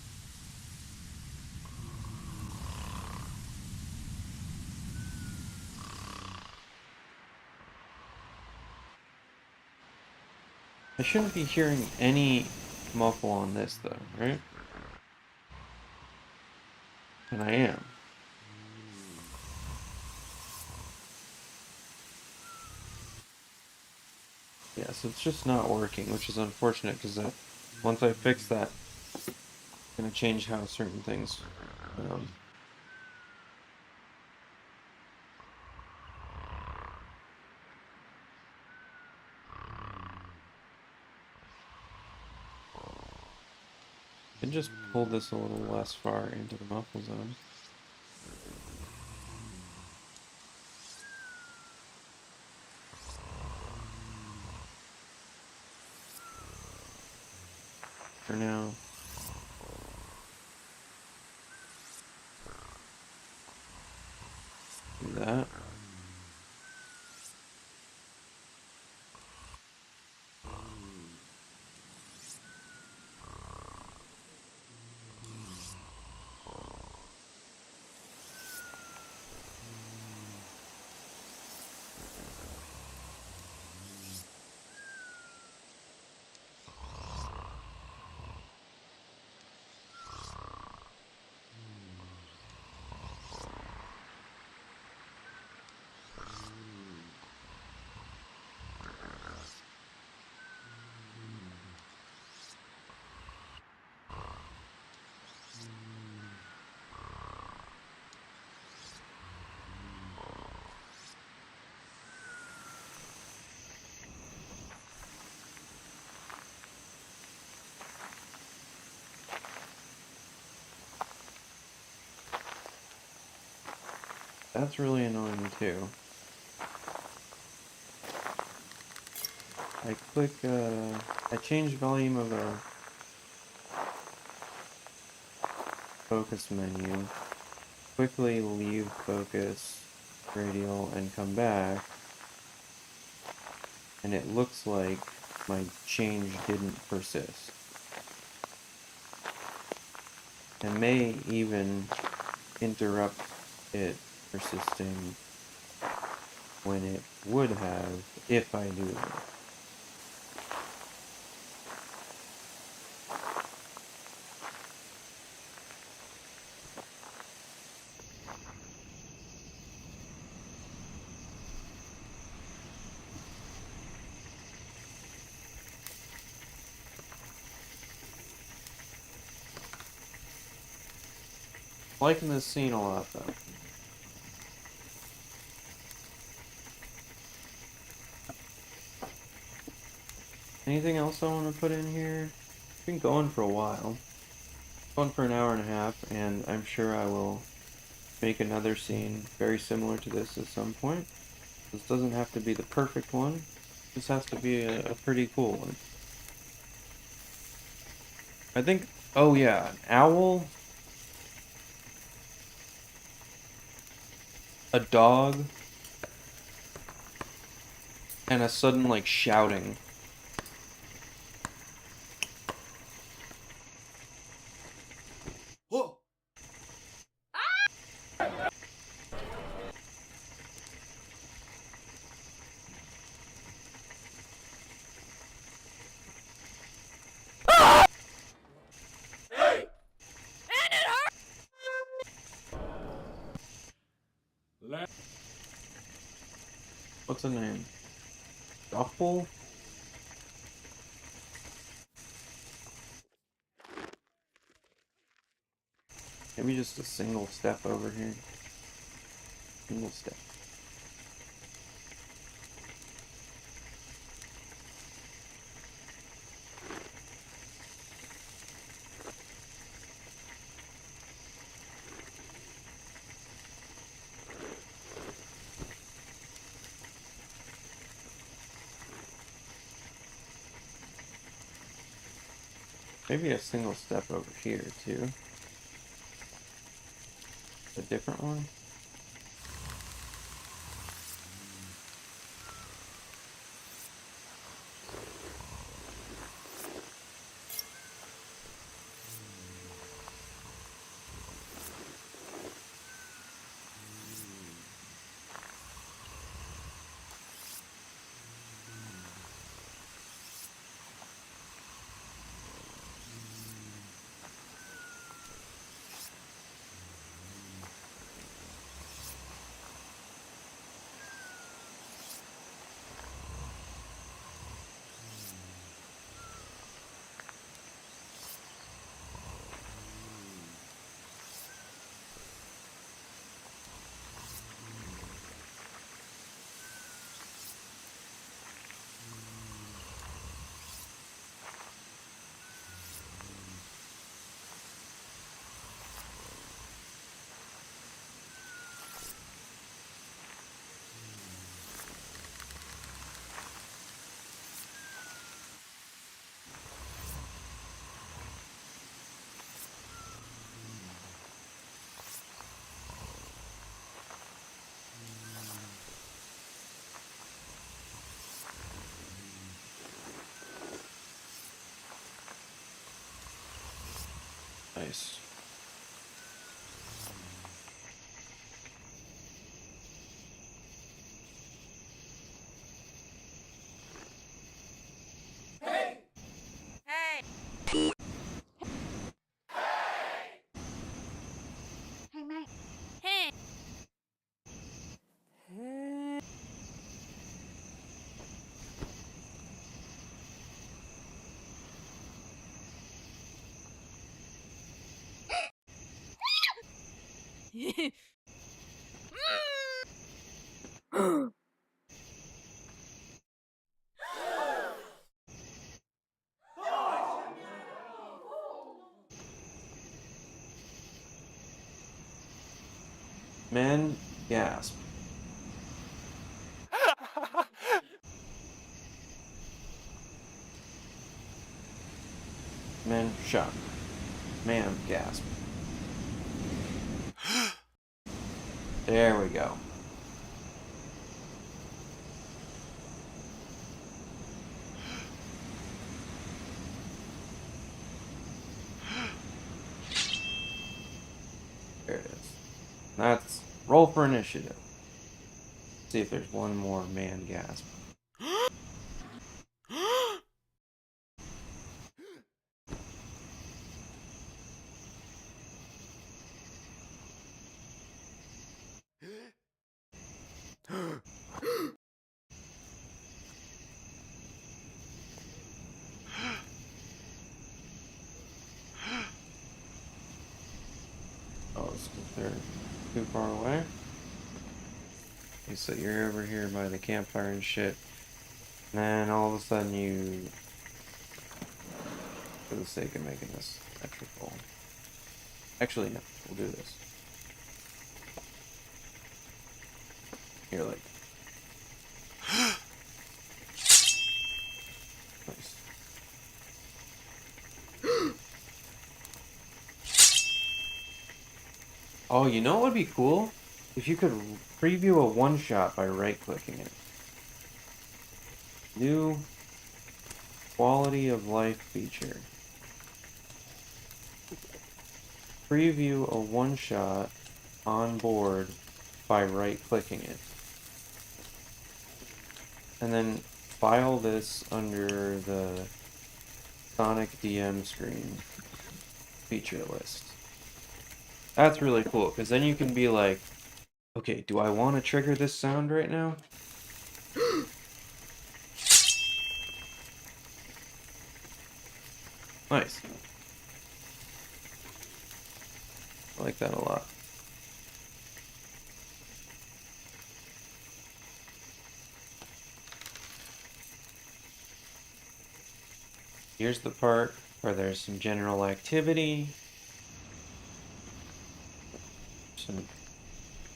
S1: I shouldn't be hearing any muffle on this though, right? And I am. Yeah, so it's just not working, which is unfortunate because once I fix that, it's going to change how certain things. And just pull this a little less far into the muffle zone. For now. Do that. That's really annoying too. I change volume of a focus menu, quickly leave focus, radial, and come back, and it looks like my change didn't persist. It may even interrupt it persisting when it would have if I do that. Liking this scene a lot though. Anything else I want to put in here? It's been going for a while. Going for an hour and a half, and I'm sure I will make another scene very similar to this at some point. This doesn't have to be the perfect one. This has to be a pretty cool one. I think, oh yeah, an owl, a dog, and a sudden like shouting.
S2: Whoa!
S1: What's the name? Doppel? Maybe just a single step over here. Single step. Maybe a single step over here too. A different one? Nice.
S2: Hey, mate.
S1: Man, gasp. Man, shock. Man, gasp. There we go. There it is. That's roll for initiative. See if there's one more man gasp. Oh, it's because they're too far away. Okay, so you're over here by the campfire and shit. And then all of a sudden you, for the sake of making this extra full. Actually, no, we'll do this. Here, like. Nice. Oh, you know what would be cool? If you could preview a one-shot by right-clicking it. New quality of life feature. Preview a one-shot on board by right-clicking it. And then file this under the Sonic DM screen feature list. That's really cool, because then you can be like, okay, do I want to trigger this sound right now? Nice. I like that a lot. Here's the part where there's some general activity. Some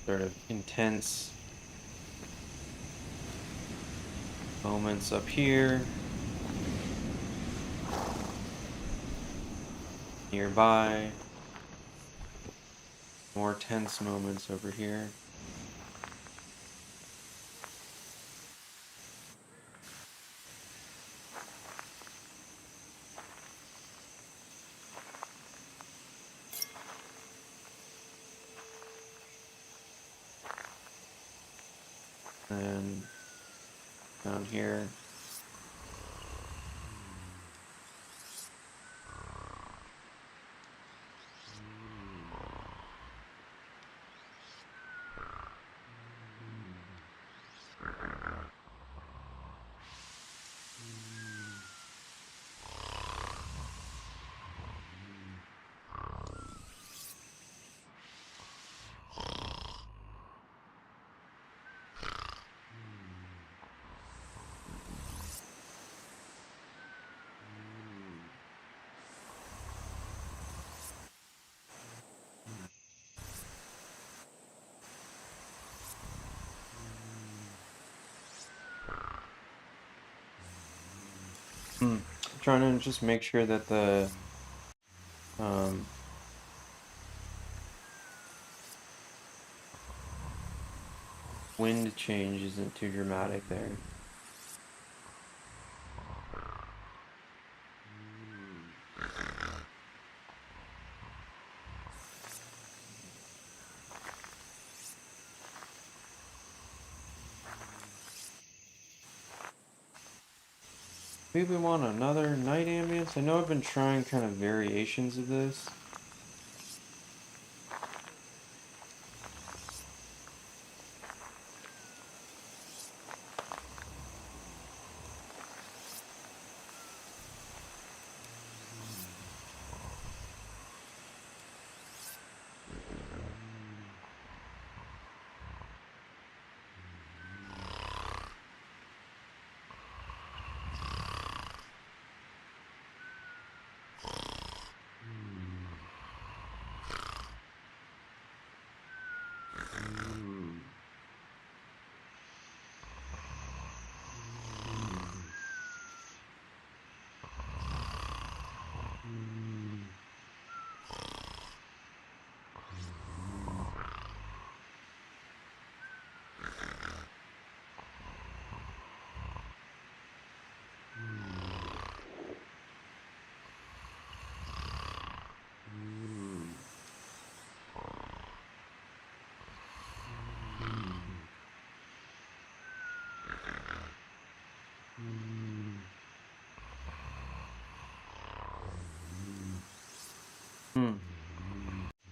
S1: sort of intense moments up here. Nearby. More tense moments over here. And down here. Trying to just make sure that the wind change isn't too dramatic there. Maybe we want another night ambience. I know I've been trying kind of variations of this.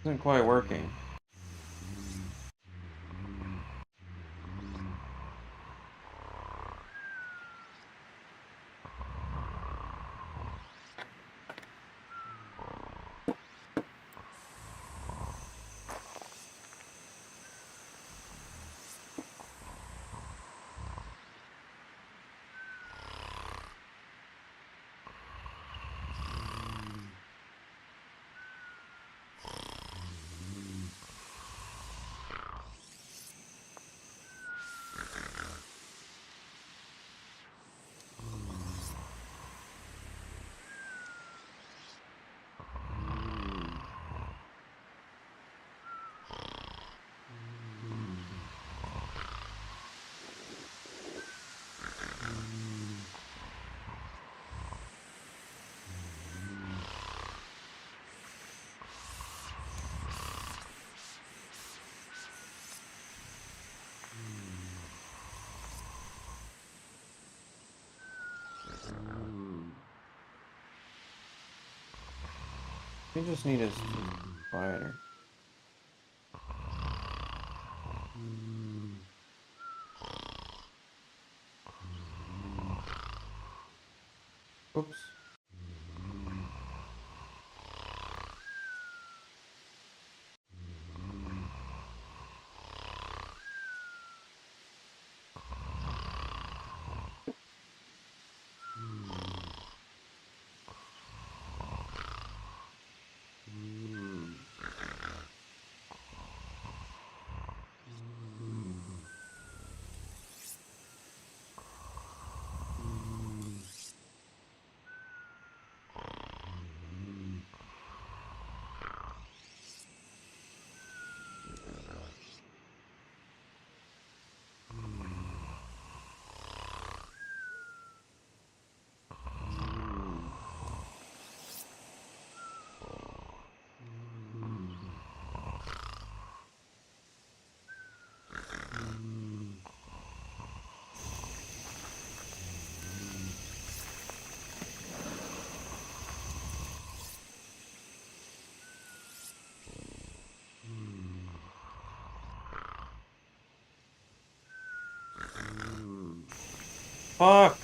S1: Isn't quite working. We just need us quieter. Oops. Fuck!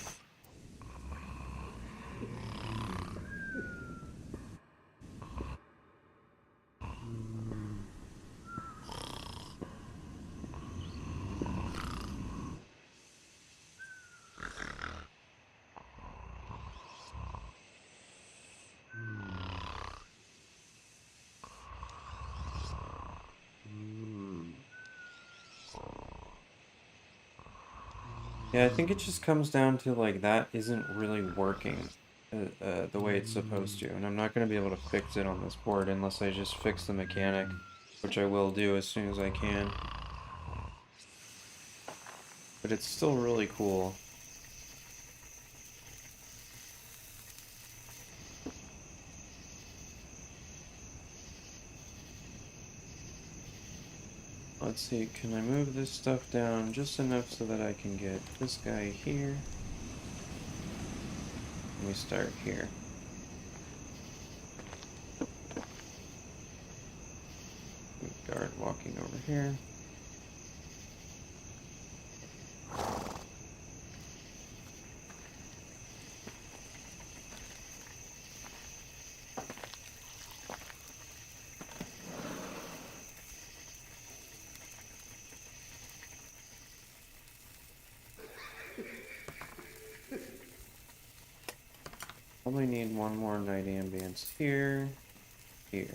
S1: Yeah, I think it just comes down to like that isn't really working the way it's supposed to, and I'm not going to be able to fix it on this board unless I just fix the mechanic, which I will do as soon as I can. But it's still really cool. Let's see, can I move this stuff down just enough so that I can get this guy here? we start here. Start walking over here. Probably need one more night ambience here. Here.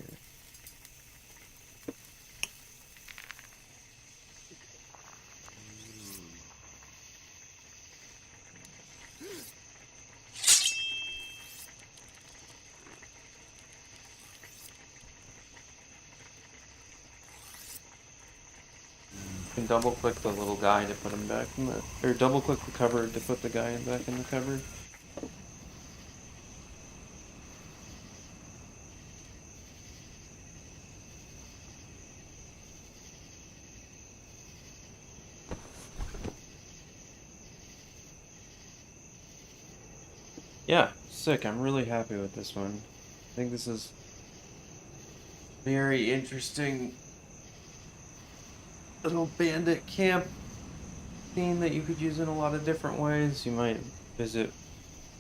S1: You can double click the little guy to put him back in the, or double click the cupboard to put the guy back in the cupboard. Yeah, sick. I'm really happy with this one. I think this is very interesting little bandit camp scene that you could use in a lot of different ways. You might visit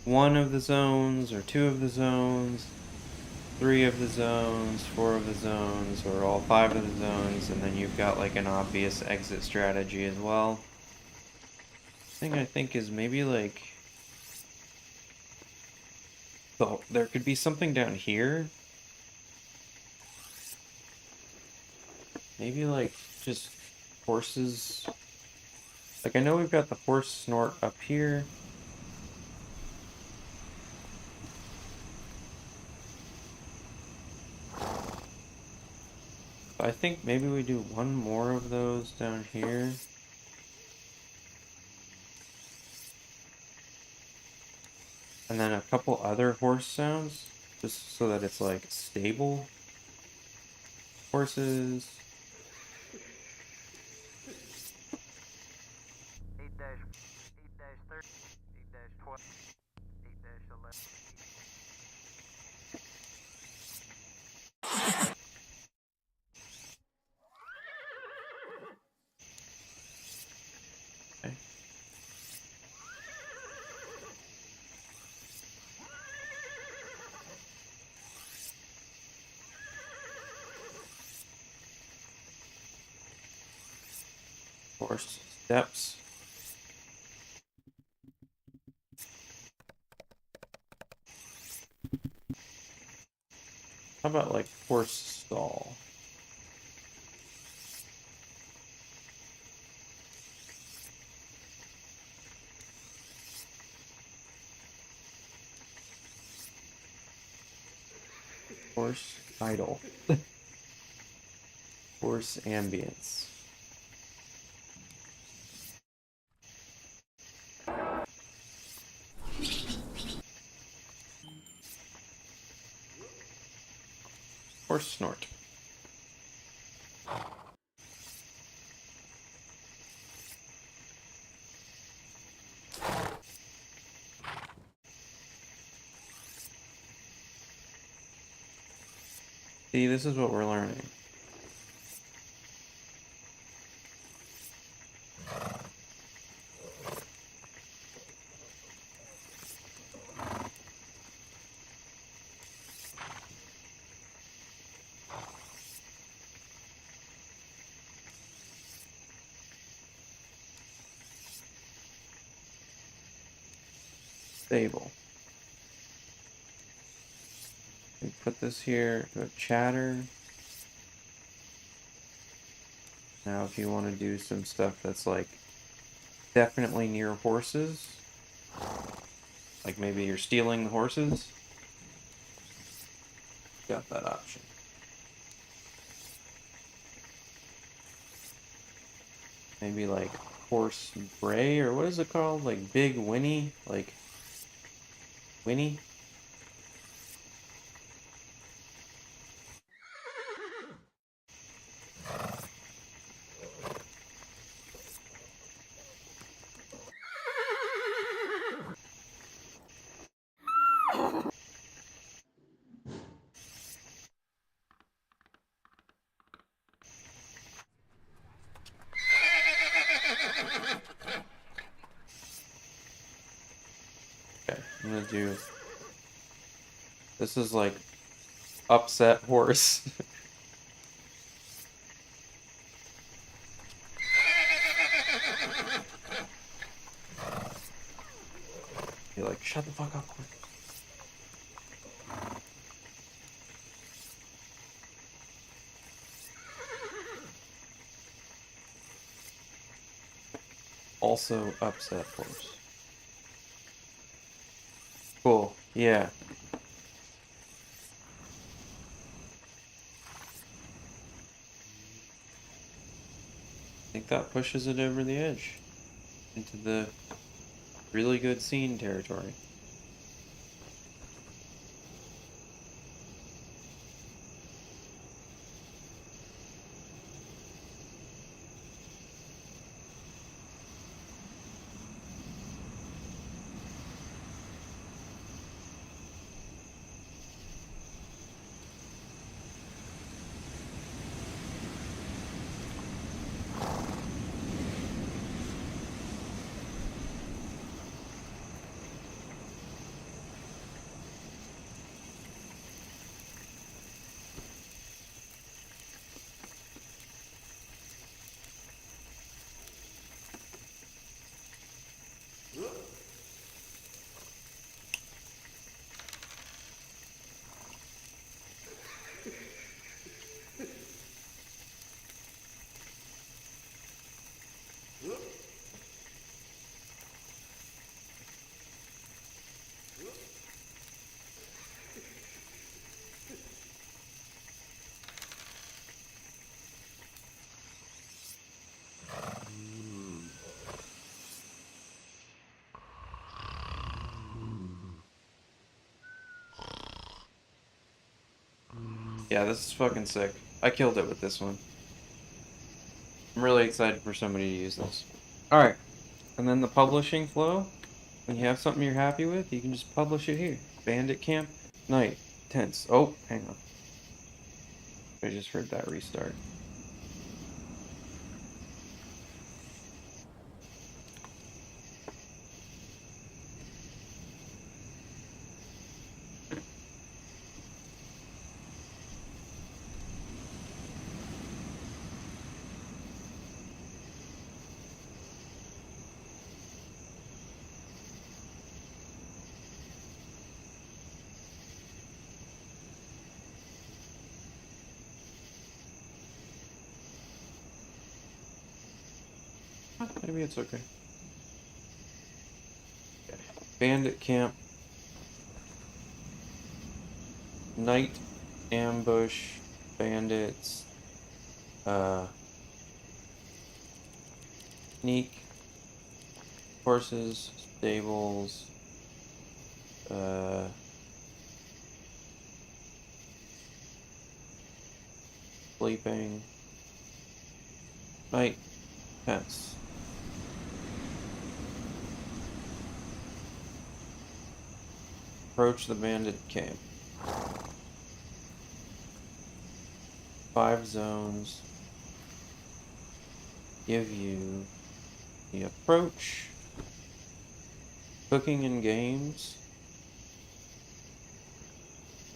S1: one of the zones, or two of the zones, three of the zones, four of the zones, or all five of the zones, and then you've got like an obvious exit strategy as well. The thing I think is maybe like there could be something down here. Maybe like just horses. Like I know we've got the horse snort up here. I think maybe we do one more of those down here. And then a couple other horse sounds, just so that it's like stable. Horses.
S2: 8-8-30, 8-12, 8-11.
S1: Okay. Horse steps. How about like horse stall? Horse idle. Horse ambience. Horse snort. See, this is what we're learning. Stable. We put this here, go chatter. Now if you want to do some stuff that's like definitely near horses, like maybe you're stealing the horses, got that option. Maybe like horse bray, or what is it called? Like big whinny? Like whinny? I'm gonna do. This is like upset horse. You're like, shut the fuck up, horse. Also upset horse. Cool. Yeah. I think that pushes it over the edge into the really good scene territory. Yeah, this is fucking sick. I killed it with this one. I'm really excited for somebody to use this. Alright, and then the publishing flow. When you have something you're happy with, you can just publish it here. Bandit Camp, Night, Tense. Oh, hang on. I just heard that restart. Maybe it's okay. Bandit Camp, Night, Ambush, Bandits, Sneak, Horses, Stables, Sleeping, Night, Tense. Approach the bandit camp. 5 zones give you the approach, cooking and games,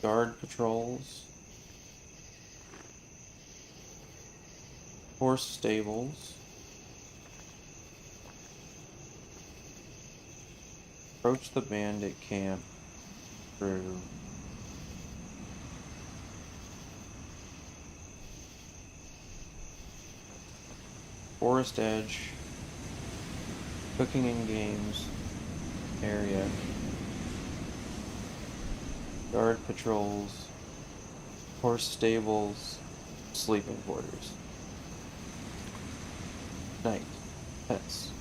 S1: guard patrols, horse stables, approach the bandit camp through forest edge, cooking and games area, guard patrols, horse stables, sleeping quarters. Night, pets.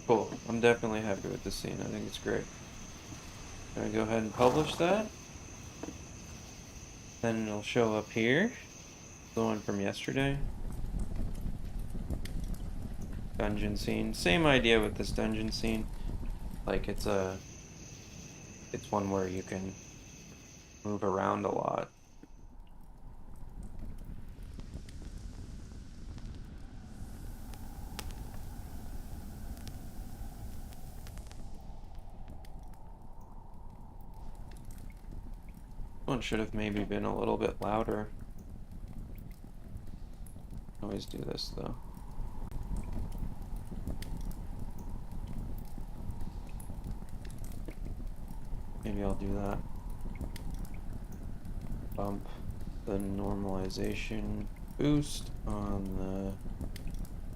S1: Cool. I'm definitely happy with this scene. I think it's great. I'm gonna go ahead and publish that. Then it'll show up here. The one from yesterday. Dungeon scene. Same idea with this dungeon scene. Like it's one where you can move around a lot. One should have maybe been a little bit louder. Always do this though. Maybe I'll do that. Bump the normalization boost on the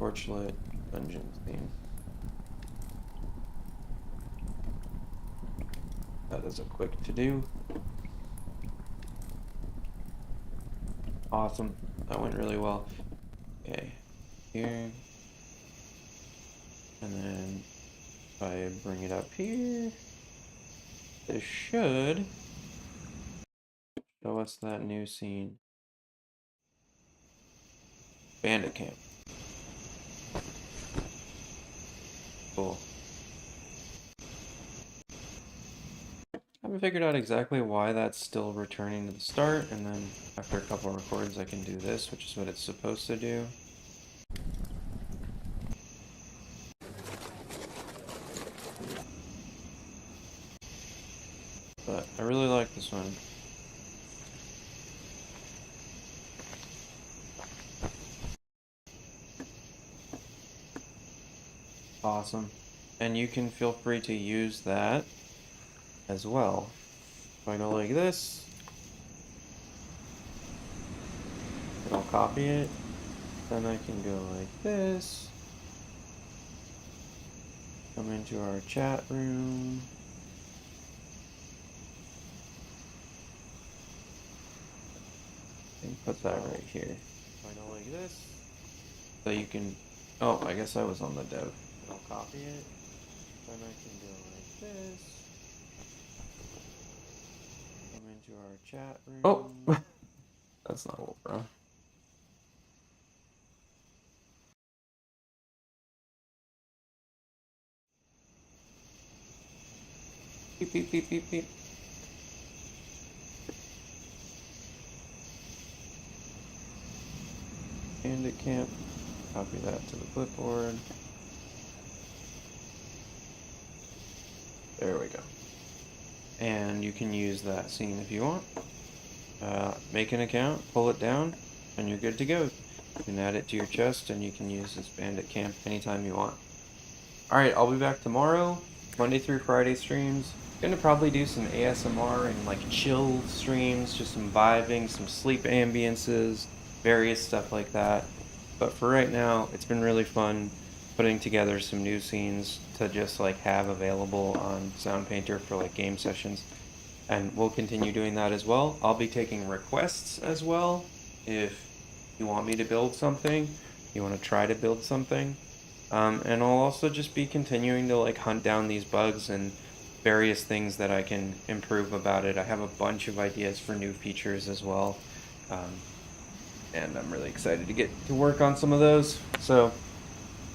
S1: Torchlit Dungeon theme. That is a quick to do. Awesome. That went really well. Okay. Here. And then if I bring it up here, this should show us that new scene. Bandit camp. Cool. I haven't figured out exactly why that's still returning to the start, and then after a couple of records I can do this, which is what it's supposed to do. But I really like this one. Awesome. And you can feel free to use that as well. If I go like this, and I'll copy it, then I can go like this, come into our chat room, and put that right here. If I go like this, so you can, oh, I guess I was on the dev. I'll copy it, then I can go like this, come into our chat room. Oh, that's not what, bro. Beep, beep, beep, beep, beep. Bandit camp. Copy that to the clipboard. There we go. And you can use that scene if you want. Make an account, pull it down, and you're good to go. You can add it to your chest, and you can use this Bandit camp anytime you want. Alright, I'll be back tomorrow, Monday through Friday streams. Gonna probably do some ASMR and like chill streams, just some vibing, some sleep ambiences, various stuff like that. But for right now, it's been really fun putting together some new scenes to just like have available on Sound Painter for like game sessions. And we'll continue doing that as well. I'll be taking requests as well. If you want me to build something, you want to try to build something. And I'll also just be continuing to like hunt down these bugs and various things that I can improve about it. I have a bunch of ideas for new features as well. And I'm really excited to get to work on some of those. So,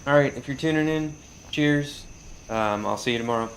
S1: alright, if you're tuning in, cheers. I'll see you tomorrow.